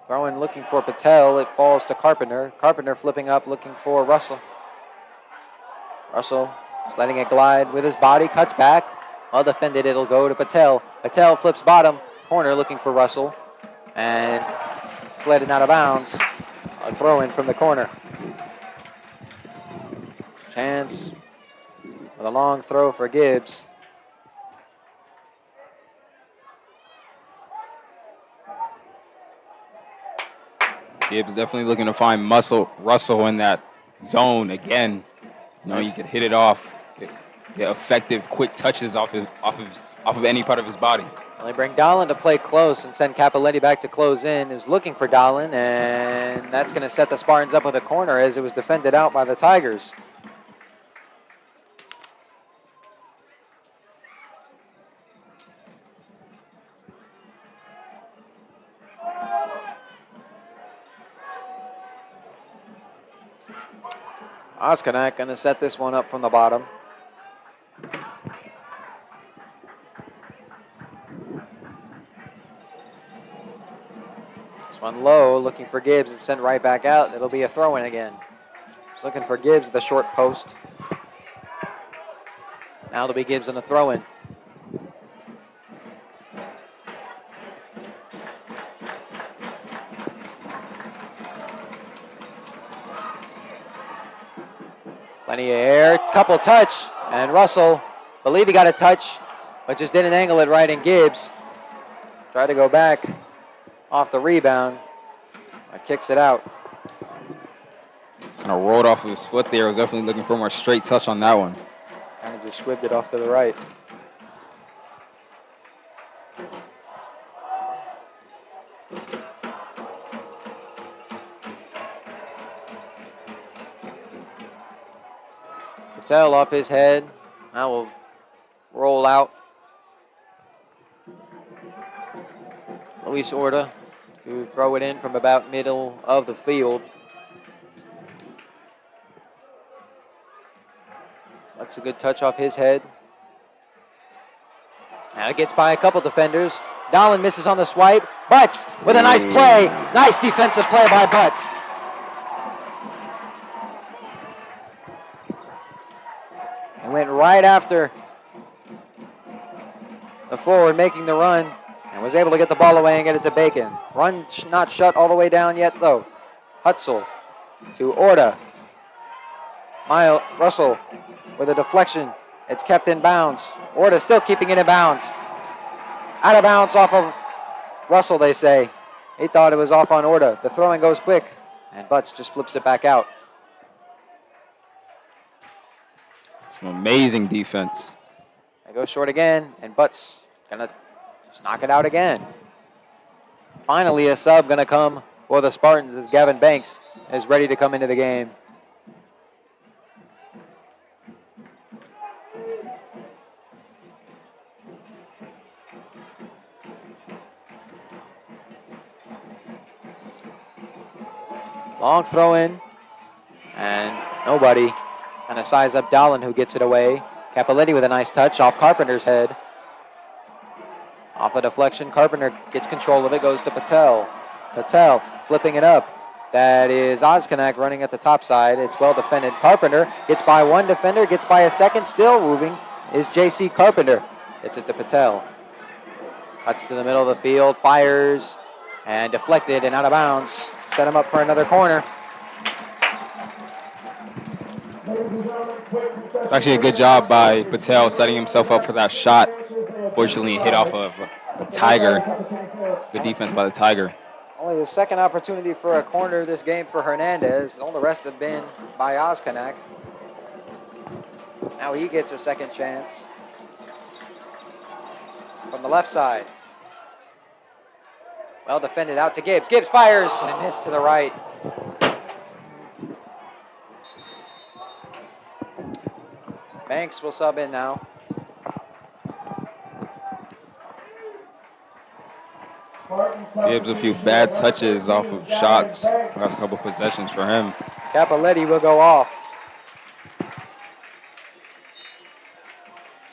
Throwing looking for Patel. It falls to Carpenter. Carpenter flipping up looking for Russell. Russell just letting it glide with his body. Cuts back. Well defended. It'll go to Patel. Patel flips bottom. Corner looking for Russell. And it's letting out of bounds. A throw in from the corner. Chance with a long throw for Gibbs. Gibbs definitely looking to find Russell in that zone again. You know, you can hit it off, get effective, quick touches off of any part of his body. Well, they bring Dahlin to play close and send Capoletti back to close in. He was looking for Dahlin, and that's going to set the Spartans up with a corner as it was defended out by the Tigers. Oskonak going to set this one up from the bottom. This one low, looking for Gibbs. It's sent right back out. It'll be a throw-in again. Just looking for Gibbs, the short post. Now it'll be Gibbs on the throw-in. Plenty of air, couple touch, and Russell, believe he got a touch, but just didn't angle it right, and Gibbs tried to go back off the rebound, kicks it out. Kind of rolled off of his foot there. I was definitely looking for a more straight touch on that one. Kind of just squibbed it off to the right. Patel off his head. Now will roll out. Luis Orta to throw it in from about middle of the field. That's a good touch off his head. And it gets by a couple defenders. Dahlin misses on the swipe. Butts with a nice play. Nice defensive play by Butts. And went right after the forward making the run and was able to get the ball away and get it to Bacon. Run not shut all the way down yet though. Hutzel to Orta. Russell with a deflection. It's kept in bounds. Orta still keeping it in bounds. Out of bounds off of Russell, they say. He thought it was off on Orta. The throwing goes quick, and Butts just flips it back out. Some amazing defense. They go short again, and Butts gonna just knock it out again. Finally, a sub gonna come for the Spartans as Gavin Banks is ready to come into the game. Long throw in, and nobody. Kind of size up Dahlin, who gets it away. Capoletti with a nice touch off Carpenter's head. Off a deflection, Carpenter gets control of it, goes to Patel. Patel flipping it up. That is Oskonak running at the top side. It's well defended. Carpenter gets by one defender, gets by a second, still moving. is J.C. Carpenter. Hits it to Patel. Cuts to the middle of the field, fires, and deflected and out of bounds. Set him up for another corner. Actually, a good job by Patel setting himself up for that shot. Fortunately, hit off of a Tiger. Good defense by the Tiger. Only the second opportunity for a corner this game for Hernandez. All the rest have been by Oskonak. Now he gets a second chance from the left side. Well defended out to Gibbs. Gibbs fires and missed to the right. Banks will sub in now. Gibbs a few bad touches off of shots. Last couple possessions for him. Capoletti will go off.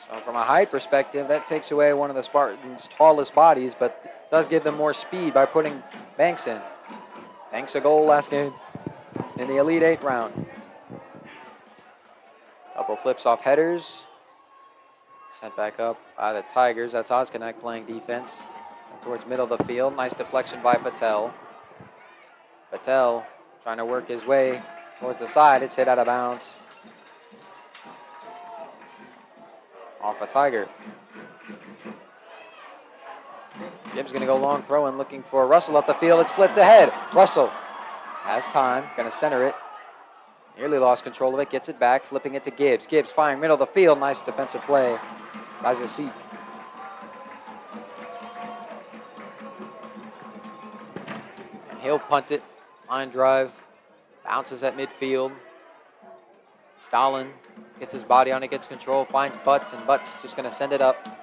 So from a height perspective, that takes away one of the Spartans' tallest bodies, but does give them more speed by putting Banks in. Banks a goal last game in the Elite Eight round. Couple flips off headers. Sent back up by the Tigers. That's Oskonak playing defense. Sent towards middle of the field. Nice deflection by Patel. Patel trying to work his way towards the side. It's hit out of bounds. Off a Tiger. Gibbs going to go long throw and looking for Russell up the field. It's flipped ahead. Russell has time. Going to center it. Nearly lost control of it. Gets it back. Flipping it to Gibbs. Gibbs firing middle of the field. Nice defensive play by Zasik. And he'll punt it. Line drive. Bounces at midfield. Stalin gets his body on it, gets control, finds Butts, and Butts just going to send it up.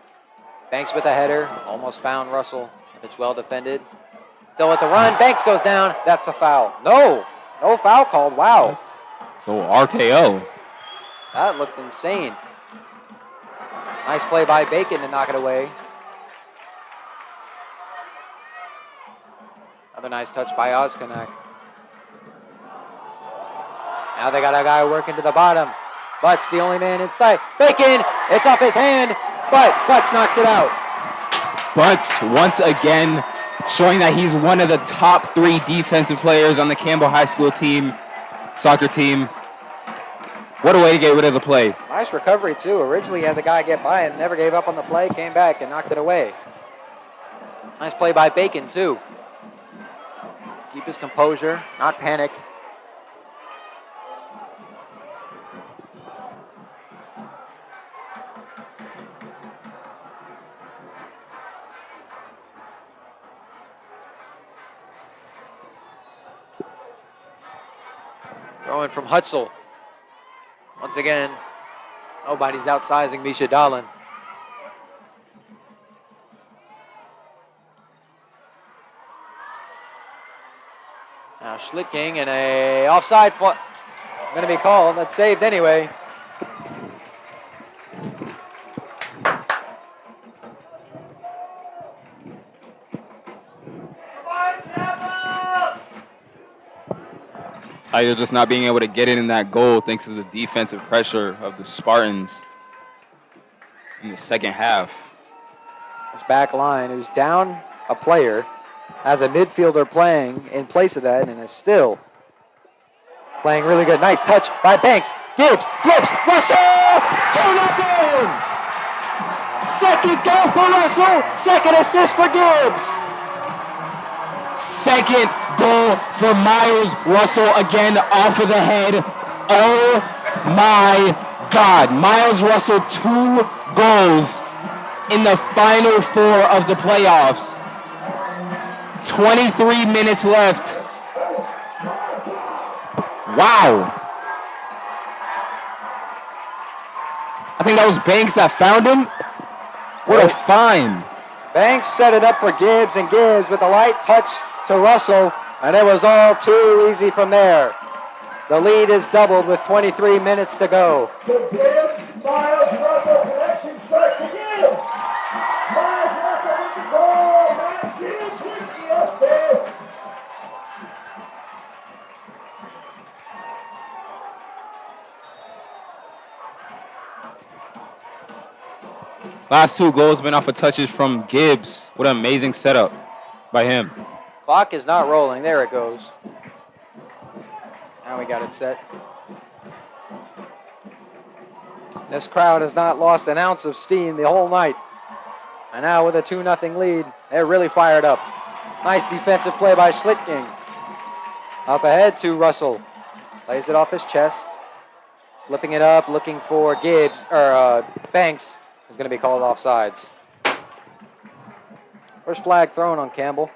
Banks with a header, almost found Russell. It's well defended. Still with the run, Banks goes down. That's a foul. No foul called. Wow. So RKO. That looked insane. Nice play by Bacon to knock it away. Another nice touch by Oskonak. Now they got a guy working to the bottom. Butts the only man inside. Bacon, it's off his hand, but Butts knocks it out. Butts once again showing that he's one of the top 3 defensive players on the Campbell High School team, soccer team. What a way to get rid of the play. Nice recovery too. Originally had the guy get by and never gave up on the play, came back and knocked it away. Nice play by Bacon too. Keep his composure, not panic. Throwing from Hutzel. Once again, nobody's outsizing Misha Dahlin. Now Schlittking and a offside going to be called. That's saved anyway. Tiger just not being able to get it in that goal thanks to the defensive pressure of the Spartans in the second half. This back line, who's down a player, has a midfielder playing in place of that and is still playing really good. Nice touch by Banks. Gibbs flips. Russell! 2-0! Second goal for Russell. Second assist for Gibbs. Second goal for Miles Russell, again off of the head. Oh my God. Miles Russell, 2 goals in the final 4 of the playoffs. 23 minutes left. Wow. I think that was Banks that found him. What a find. Banks set it up for Gibbs, and Gibbs with a light touch to Russell, and it was all too easy from there. The lead is doubled with 23 minutes to go. To Gibbs, Miles Russell, connection strikes again. Miles Russell with the goal. Matt Gibbs with the assist. Last 2 goals been off of touches from Gibbs. What an amazing setup by him. Clock is not rolling. There it goes. Now we got it set. This crowd has not lost an ounce of steam the whole night. And now with a 2-0 lead, they're really fired up. Nice defensive play by Schlittking. Up ahead to Russell. Plays it off his chest. Flipping it up, looking for Gibbs, or Banks is going to be called offsides. First flag thrown on Campbell.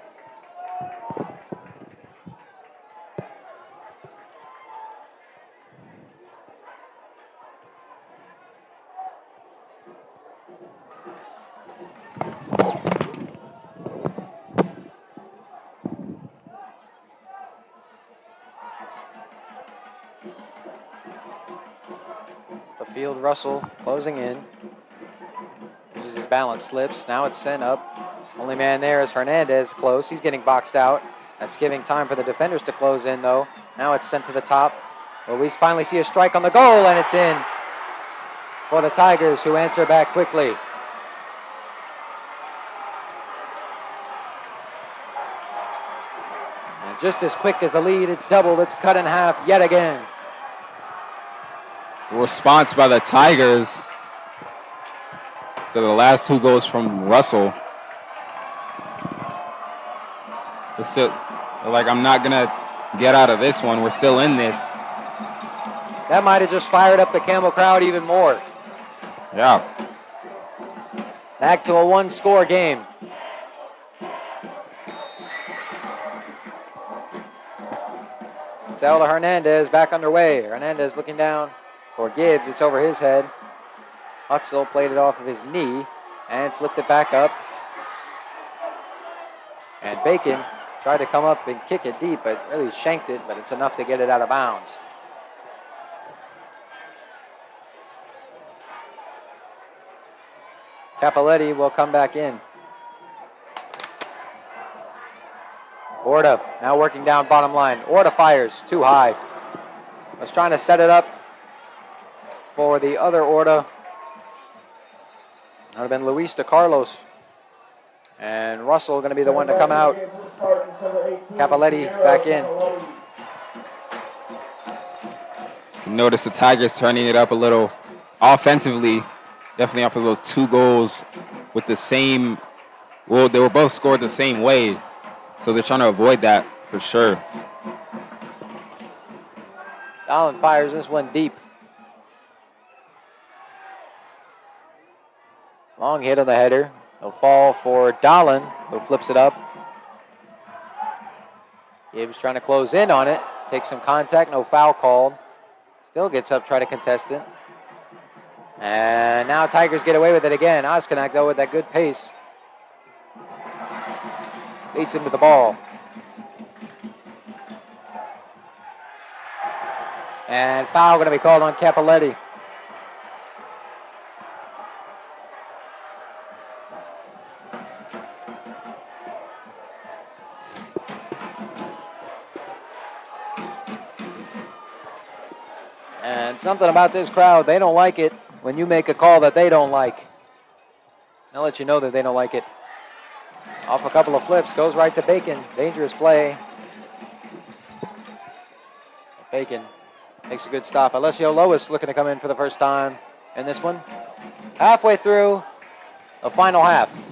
The field, Russell closing in. Uses his balance slips. Now it's sent up. Only man there is Hernandez close. He's getting boxed out. That's giving time for the defenders to close in, though. Now it's sent to the top. Well, we finally see a strike on the goal, and it's in for the Tigers, who answer back quickly. And just as quick as the lead, it's doubled. It's cut in half yet again. Response by the Tigers to the last 2 goals from Russell. We're still, like, I'm not going to get out of this one. We're still in this. That might have just fired up the Campbell crowd even more. Yeah. Back to a 1-score game. Zelda Hernandez back underway. Hernandez looking down for Gibbs. It's over his head. Hutzel played it off of his knee and flipped it back up. And Bacon tried to come up and kick it deep, but really shanked it, but it's enough to get it out of bounds. Capoletti will come back in. Orta now working down bottom line. Orta fires too high. Was trying to set it up for the other Orta. That would have been Luis De Carlos. And Russell going to be the one to come out. Capoletti back in. Notice the Tigers turning it up a little offensively. Definitely off of those 2 goals with the same, well, they were both scored the same way. So they're trying to avoid that for sure. Allen fires this one deep. Long hit on the header. It'll fall for Dahlin, who flips it up. Gibbs trying to close in on it. Takes some contact, no foul called. Still gets up, try to contest it. And now Tigers get away with it again. Oskonak, though, with that good pace. Beats him to the ball. And foul going to be called on Capoletti. And something about this crowd, they don't like it when you make a call that they don't like. They'll let you know that they don't like it. Off a couple of flips, goes right to Bacon. Dangerous play. Bacon makes a good stop. Alessio Lois looking to come in for the first time in this one. Halfway through the final half.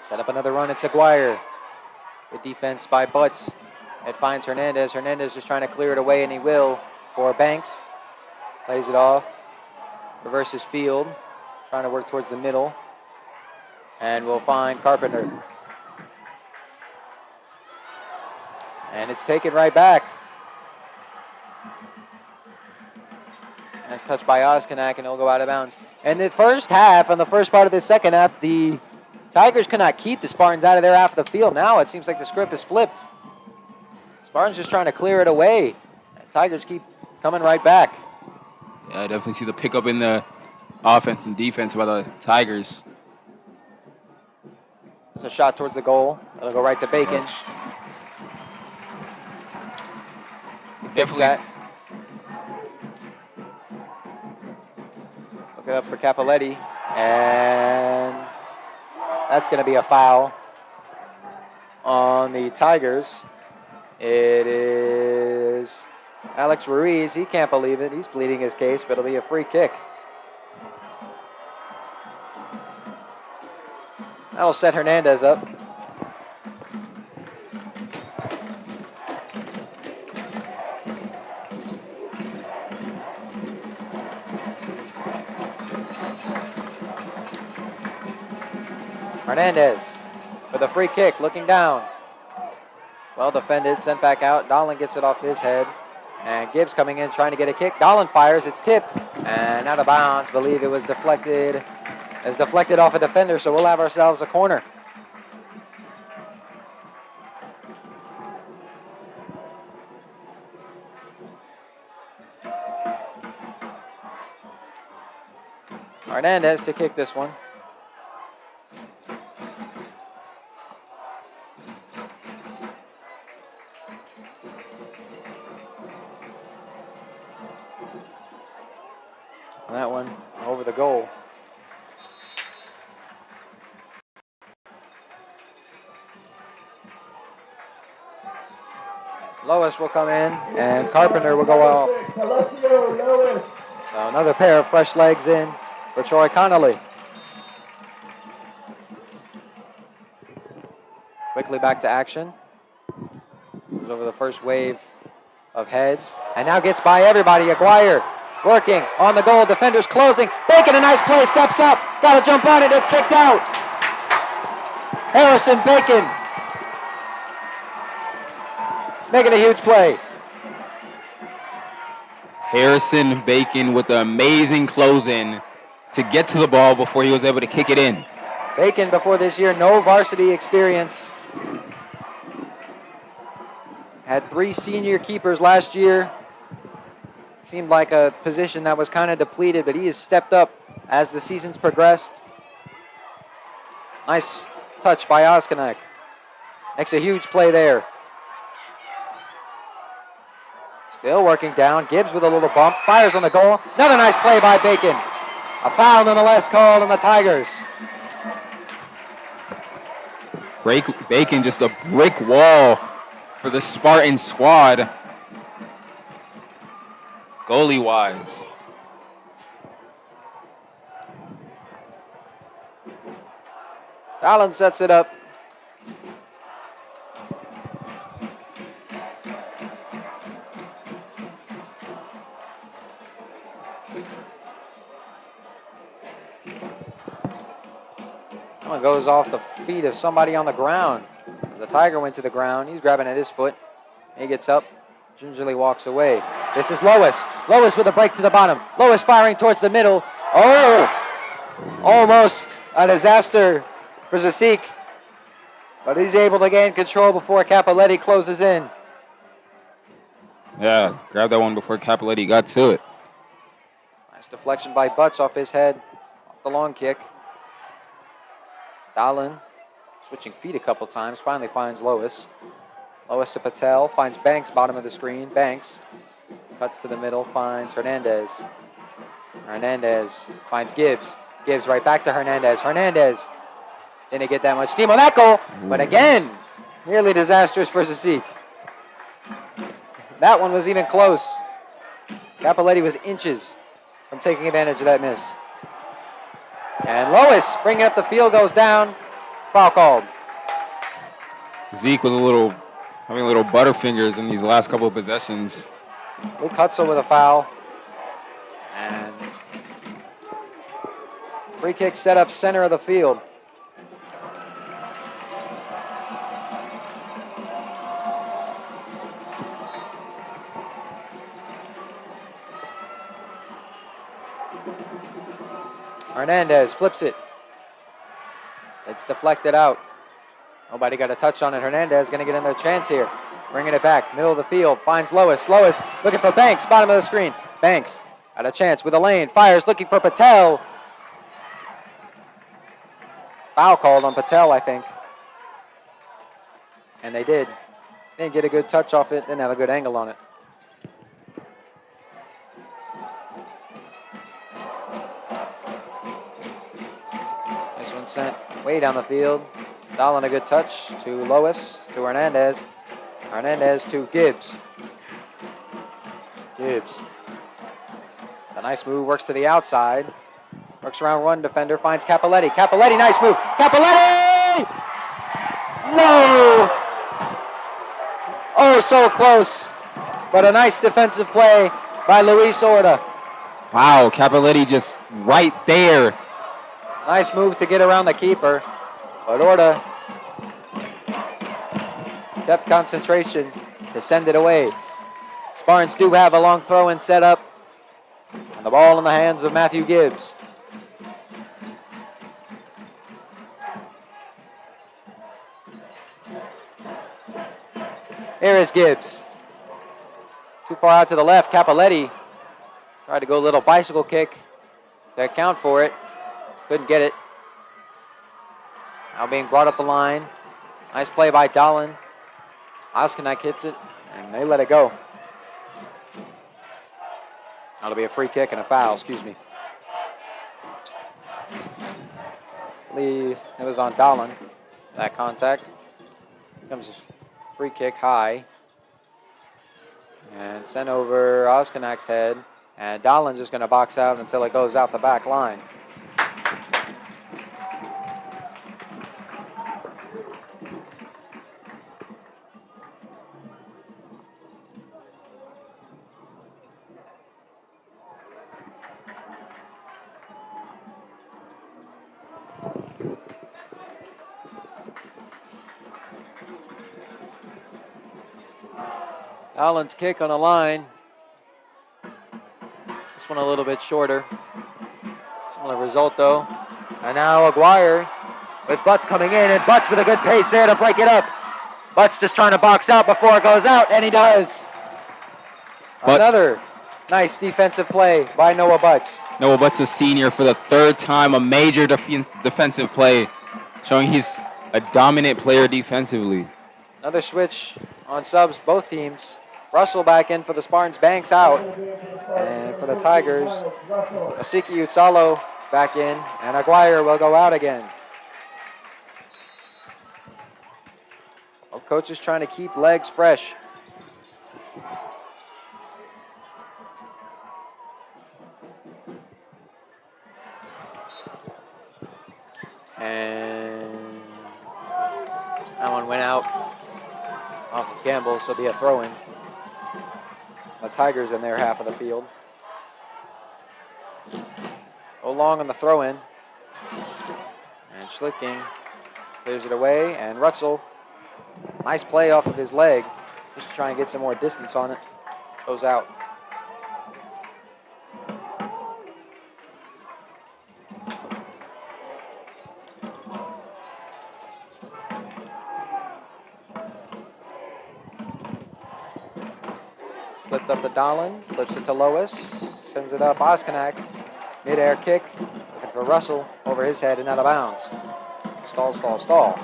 Set up another run. It's Aguirre. Good defense by Butts. It finds Hernandez. Hernandez just trying to clear it away, and he will for Banks. Plays it off. Reverses field. Trying to work towards the middle. And we'll find Carpenter. And it's taken right back. Nice touch by Oskonak, and it'll go out of bounds. And the first half, and the first part of the second half, the Tigers could not keep the Spartans out of their half of the field. Now it seems like the script is flipped. Spartans just trying to clear it away. And Tigers keep coming right back. Yeah, I definitely see the pickup in the offense and defense by the Tigers. It's a shot towards the goal. It'll go right to Bacon. He picks that. Look up for Capoletti. And that's going to be a foul on the Tigers. It is Alex Ruiz. He can't believe it. He's pleading his case, but it'll be a free kick. That'll set Hernandez up. Hernandez for the free kick, looking down. Well defended, sent back out. Dolan gets it off his head. And Gibbs coming in, trying to get a kick. Dolan fires, it's tipped. And out of bounds. Believe it was deflected. It's deflected off a defender, so we'll have ourselves a corner. Hernandez to kick this one. That one over the goal. Lois will come in, and Carpenter will go off. So another pair of fresh legs in for Troy Connolly. Quickly back to action. Goes over the first wave of heads, and now gets by everybody. Aguirre working on the goal. Defenders closing. Bacon, a nice play, steps up. Got to jump on it. It's kicked out. Harrison Bacon making a huge play. Harrison Bacon with the amazing close-in to get to the ball before he was able to kick it in. Bacon before this year, no varsity experience. Had 3 senior keepers last year. Seemed like a position that was kind of depleted, but he has stepped up as the season's progressed. Nice touch by Oskonek. Makes a huge play there. Still working down. Gibbs with a little bump. Fires on the goal. Another nice play by Bacon. A foul nonetheless called on the Tigers. Bacon just a brick wall for the Spartan squad. Goalie-wise. Allen sets it up. That one goes off the feet of somebody on the ground. The Tiger went to the ground. He's grabbing at his foot. He gets up, gingerly walks away. This is Lois. Lois with a break to the bottom. Lois firing towards the middle. Oh! Almost a disaster for Zasik. But he's able to gain control before Capoletti closes in. Yeah, grab that one before Capoletti got to it. Nice deflection by Butts off his head. Off the long kick. Dahlin switching feet a couple times. Finally finds Lois. Lois to Patel. Finds Banks, bottom of the screen. Banks cuts to the middle. Finds Hernandez. Hernandez finds Gibbs. Gibbs right back to Hernandez. Hernandez didn't get that much steam on that goal. But again, nearly disastrous for Zasik. That one was even close. Capoletti was inches from taking advantage of that miss. And Lois bringing up the field, goes down. Foul called. Zeke with having a little butterfingers in these last couple of possessions. Luke Hutzel with a foul. And free kick set up center of the field. Hernandez flips it. It's deflected out. Nobody got a touch on it. Hernandez going to get another chance here. Bringing it back, middle of the field. Finds Lois. Lois looking for Banks, bottom of the screen. Banks got a chance with a lane. Fires looking for Patel. Foul called on Patel, I think. And they did. Didn't get a good touch off it. Didn't have a good angle on it. Dolan sent way down the field. Dolan a good touch to Lois, to Hernandez. Hernandez to Gibbs. Gibbs. A nice move, works to the outside. Works around one defender, finds Capoletti. Capoletti, nice move. Capoletti! No! Oh, so close. But a nice defensive play by Luis Orta. Wow, Capoletti just right there. Nice move to get around the keeper. But Orta kept concentration to send it away. Spartans do have a long throw-in set up. And the ball in the hands of Matthew Gibbs. Here is Gibbs. Too far out to the left. Capoletti tried to go a little bicycle kick to account for it. Couldn't get it. Now being brought up the line. Nice play by Dolan. Oskinek hits it, and they let it go. That'll be a free kick and a foul, excuse me. I believe it was on Dolan, that contact. Comes free kick high. And sent over Oskinak's head. And Dolan's just going to box out until it goes out the back line. Dolan's kick on the line. This one a little bit shorter. Similar result though. And now Aguirre with Butts coming in, and Butts with a good pace there to break it up. Butts just trying to box out before it goes out, and he does. Another nice defensive play by Noah Butts. Noah Butts, a senior, for the third time, a major defensive play, showing he's a dominant player defensively. Another switch on subs, both teams. Russell back in for the Spartans, Banks out. And for the Tigers, Asiki Utsalo back in, and Aguirre will go out again. Both coaches trying to keep legs fresh. And that one went out off of Campbell, so it'll be a throw-in. The Tigers in their half of the field. Go long on the throw-in. And Schlicking clears it away, and Rutzel, nice play off of his leg, just to try and get some more distance on it. Goes out. Flipped up to Dolan, flips it to Lois, sends it up Oskinak. Mid-air kick, looking for Russell, over his head and out of bounds. Stall, stall, stall.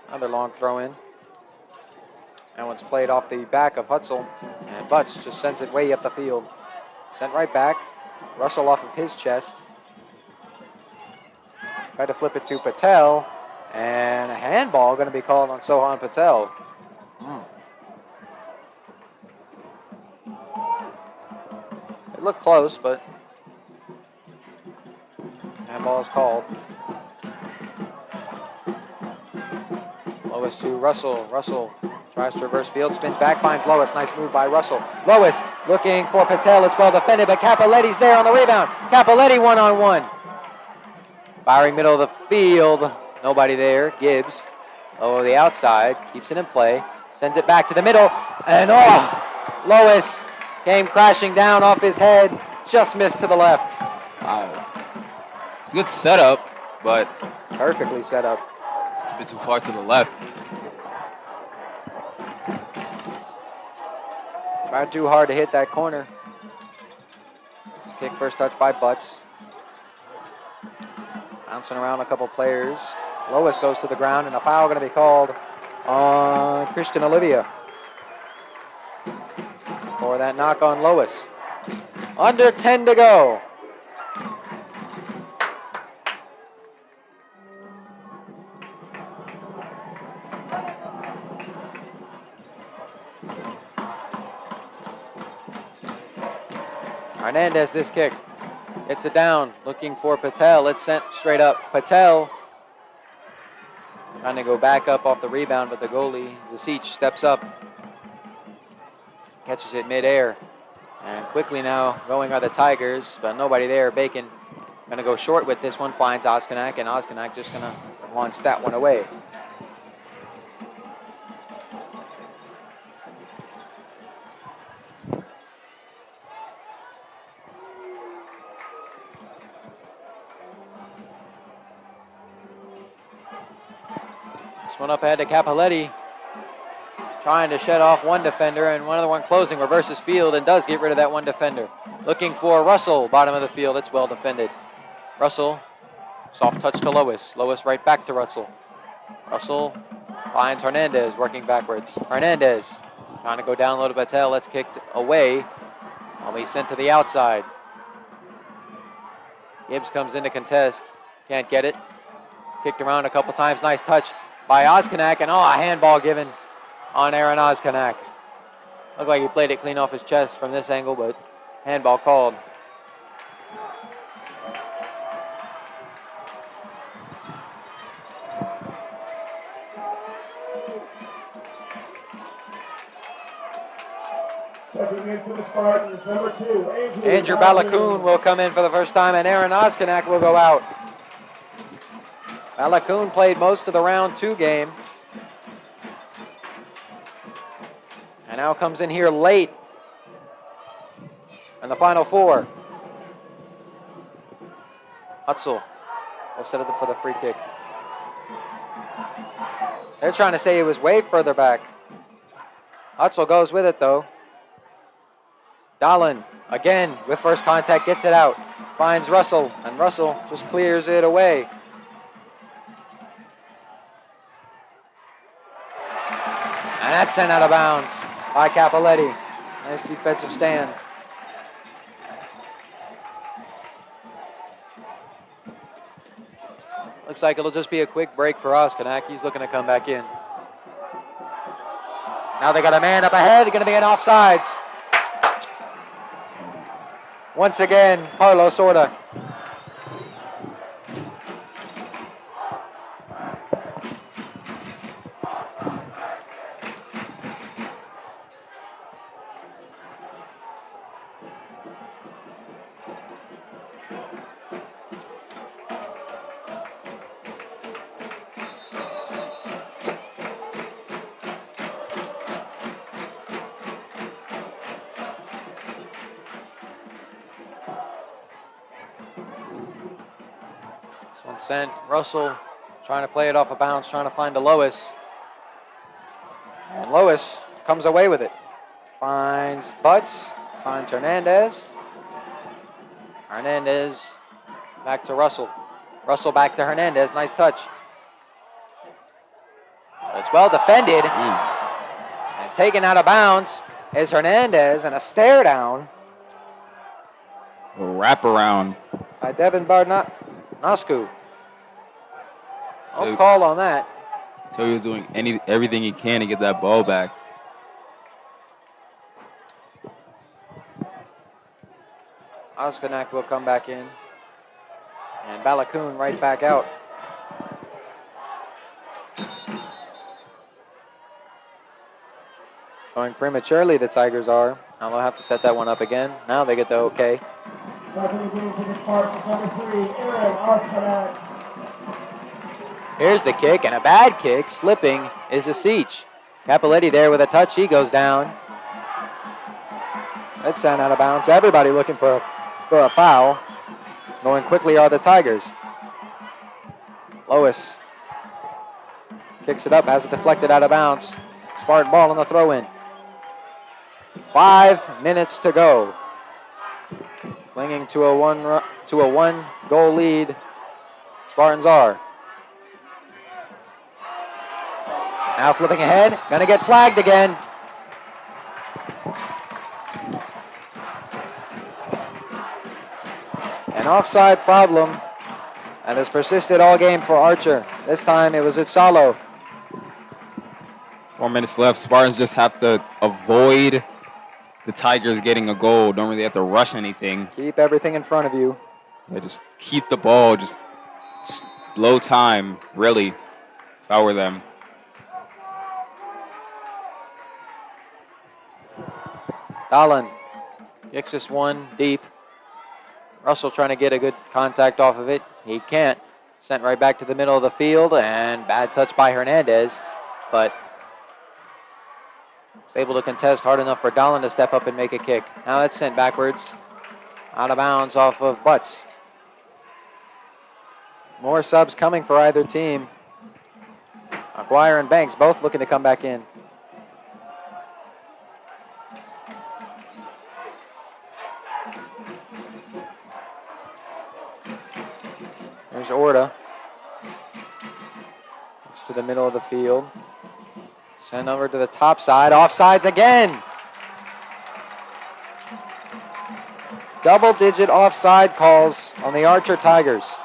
Another long throw in. That one's played off the back of Hutzel, and Butts just sends it way up the field. Sent right back, Russell off of his chest. Tried to flip it to Patel. And a handball going to be called on Sohan Patel. It looked close, but handball is called. Lois to Russell. Russell tries to reverse field, spins back, finds Lois. Nice move by Russell. Lois looking for Patel. It's well defended, but Capoletti's there on the rebound. Capoletti one-on-one. Firing middle of the field. Nobody there. Gibbs over the outside, keeps it in play, sends it back to the middle, and Lois came crashing down off his head, just missed to the left. Wow. It's a good setup, but perfectly set up. It's a bit too far to the left. Tried too hard to hit that corner. This kick first touch by Butts. Bouncing around a couple players. Lois goes to the ground, and a foul going to be called on Christian Olivia for that knock on Lois. Under 10 to go. Hernandez this kick. Gets it down, looking for Patel. It's sent straight up. Patel trying to go back up off the rebound, but the goalie, Zasich, steps up. Catches it midair. And quickly now going are the Tigers, but nobody there. Bacon going to go short with this one, finds Oskonak, and Oskonak just going to launch that one away. This one up ahead to Capoletti. Trying to shed off one defender, and one other one closing, reverses field, and does get rid of that one defender. Looking for Russell, bottom of the field. It's well defended. Russell, soft touch to Lois. Lois right back to Russell. Russell finds Hernandez, working backwards. Hernandez trying to go down low to Patel. That's kicked away. Will be sent to the outside. Gibbs comes in to contest. Can't get it. Kicked around a couple times. Nice touch by Oskonak, and a handball given on Aaron Oskonak. Looked like he played it clean off his chest from this angle, but handball called. Checking in for the Spartans, number 2, Andrew Balakoon will come in for the first time, and Aaron Oskonak will go out. Balakoon played most of the round 2 game. And now comes in here late in the final 4. Hutzel will set it up for the free kick. They're trying to say he was way further back. Hutzel goes with it though. Dahlin again with first contact, gets it out. Finds Russell, and Russell just clears it away. And that's sent out of bounds by Capoletti. Nice defensive stand. Looks like it'll just be a quick break for Oskonak. He's looking to come back in. Now they got a man up ahead. Going to be an offsides. Once again, Carlos Sorda. Sent Russell trying to play it off a bounce, trying to find a Lois. And Lois comes away with it. Finds Butts, finds Hernandez. Hernandez back to Russell. Russell back to Hernandez, nice touch. It's well defended. And taken out of bounds is Hernandez, and a stare down. A wraparound. By Devin Barnoscu. No call on that. So he was doing everything he can to get that ball back. Oskonak will come back in. And Balakoon right back out. Going prematurely, the Tigers are. Now they'll have to set that one up again. Now they get the okay. Here's the kick, and a bad kick. Slipping is Zasich. Capoletti there with a touch. He goes down. That's sent out of bounds. Everybody looking for a foul. Going quickly are the Tigers. Lois kicks it up, has it deflected out of bounds. Spartan ball on the throw-in. 5 minutes to go. Clinging to a one goal lead. Spartans are. Now flipping ahead, gonna get flagged again. An offside problem that has persisted all game for Archer. This time it was— 4 minutes left. Spartans just have to avoid the Tigers getting a goal. Don't really have to rush anything. Keep everything in front of you. Yeah, just keep the ball, just blow time, really, if I were them. Dahlin kicks this one deep. Russell trying to get a good contact off of it. He can't. Sent right back to the middle of the field, and bad touch by Hernandez, but is able to contest hard enough for Dahlin to step up and make a kick. Now that's sent backwards, out of bounds off of Butts. More subs coming for either team. Aguirre and Banks both looking to come back in. There's Orta. It's to the middle of the field. Send over to the top side. Offsides again. Double-digit offside calls on the Archer Tigers.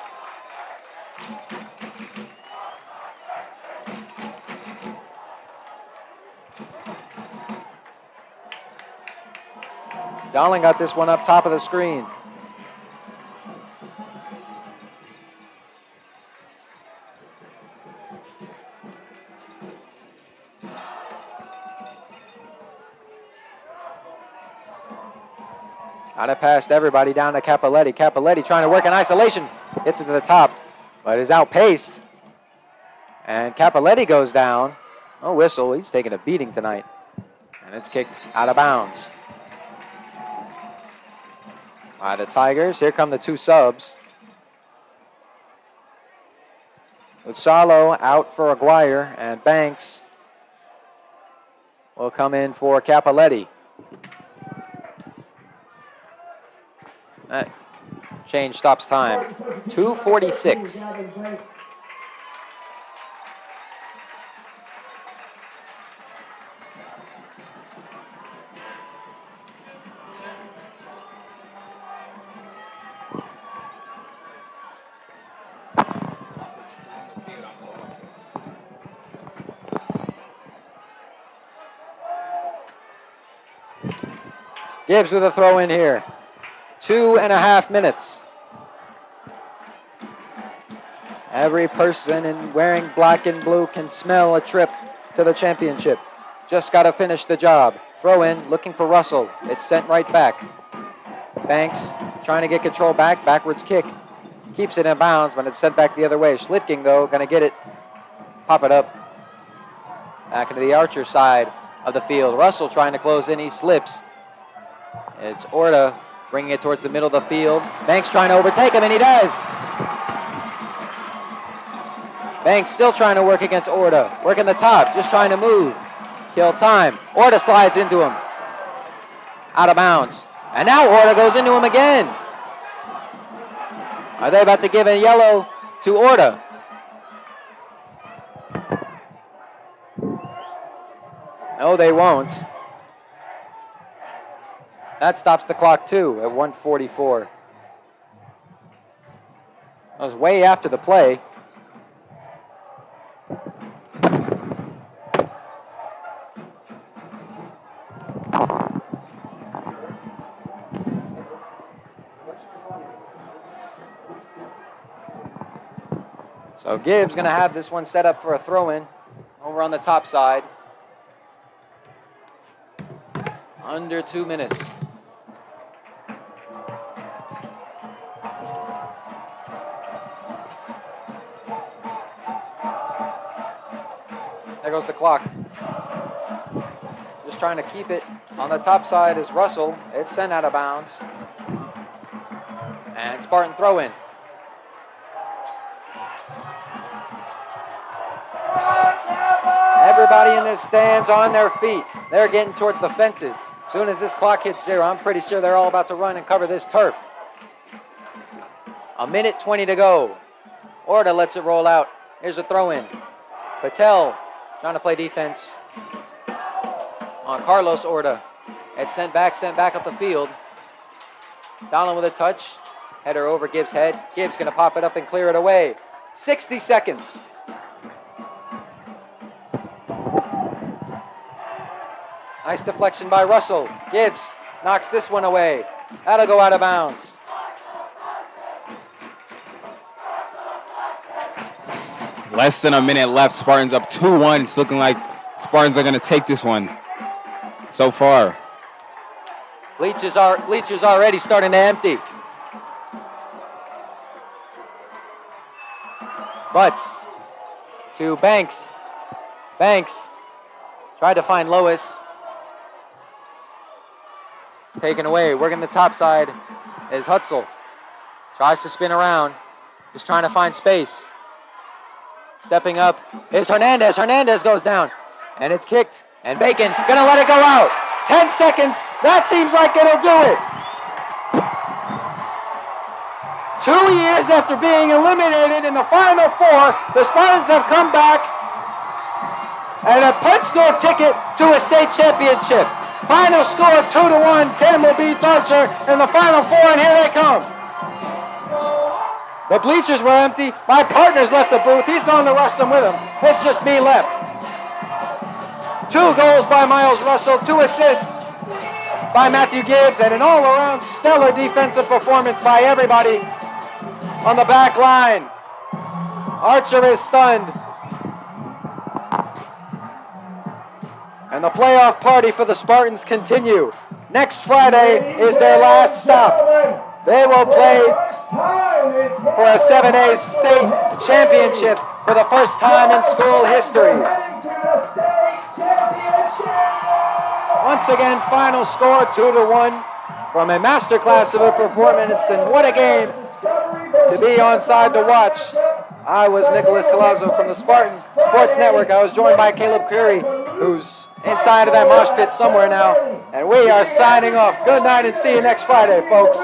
Dahlin got this one up top of the screen. Got it past everybody down to Capoletti. Capoletti trying to work in isolation. Gets it to the top, but is outpaced. And Capoletti goes down. No whistle. He's taking a beating tonight. And it's kicked out of bounds by the Tigers. Here come the two subs. Utsalo out for Aguirre, and Banks will come in for Capoletti. That change stops time. 2:46. Gibbs with a throw in here. 2.5 minutes. Every person in wearing black and blue can smell a trip to the championship. Just got to finish the job. Throw in, looking for Russell. It's sent right back. Banks trying to get control back. Backwards kick. Keeps it in bounds, but it's sent back the other way. Schlitking, though, going to get it. Pop it up. Back into the Archer side of the field. Russell trying to close in. He slips. It's Orta bringing it towards the middle of the field. Banks trying to overtake him, and he does. Banks still trying to work against Orta. Working the top, just trying to move. Kill time. Orta slides into him. Out of bounds. And now Orta goes into him again. Are they about to give a yellow to Orta? No, they won't. That stops the clock too at 1:44. That was way after the play. So Gibbs going to have this one set up for a throw-in over on the top side. Under 2 minutes. There goes the clock. Just trying to keep it on the top side is Russell. It's sent out of bounds. And Spartan throw in. Everybody in this stand's on their feet. They're getting towards the fences. As soon as this clock hits 0, I'm pretty sure they're all about to run and cover this turf. 1:20 to go. Orta lets it roll out. Here's a throw in. Patel trying to play defense on Carlos Orta. It's sent back up the field. Dahlin with a touch. Header over Gibbs' head. Gibbs going to pop it up and clear it away. 60 seconds. Nice deflection by Russell. Gibbs knocks this one away. That'll go out of bounds. Less than a minute left. Spartans up 2-1. It's looking like Spartans are going to take this one so far. Bleachers already starting to empty. Butts to Banks. Banks tried to find Lois. Taken away. Working the top side is Hutzel. Tries to spin around. Just trying to find space. Stepping up is Hernandez. Hernandez goes down. And it's kicked. And Bacon gonna let it go out. 10 seconds. That seems like it'll do it. 2 years after being eliminated in the Final Four, the Spartans have come back and have punched their ticket to a state championship. Final score 2-1. Campbell beats Archer in the Final Four, and here they come. The bleachers were empty. My partner's left the booth. He's going to rush them with him. It's just me left. 2 goals by Miles Russell, 2 assists by Matthew Gibbs, and an all-around stellar defensive performance by everybody on the back line. Archer is stunned. And the playoff party for the Spartans continue. Next Friday is their last stop. They will play for a 7A state championship for the first time in school history. Once again, final score 2-1 from a masterclass of a performance, and what a game to be on side to watch. I was Nicholas Colazzo from the Spartan Sports Network. I was joined by Caleb Curry, who's inside of that mosh pit somewhere now, and we are signing off. Good night and see you next Friday, folks.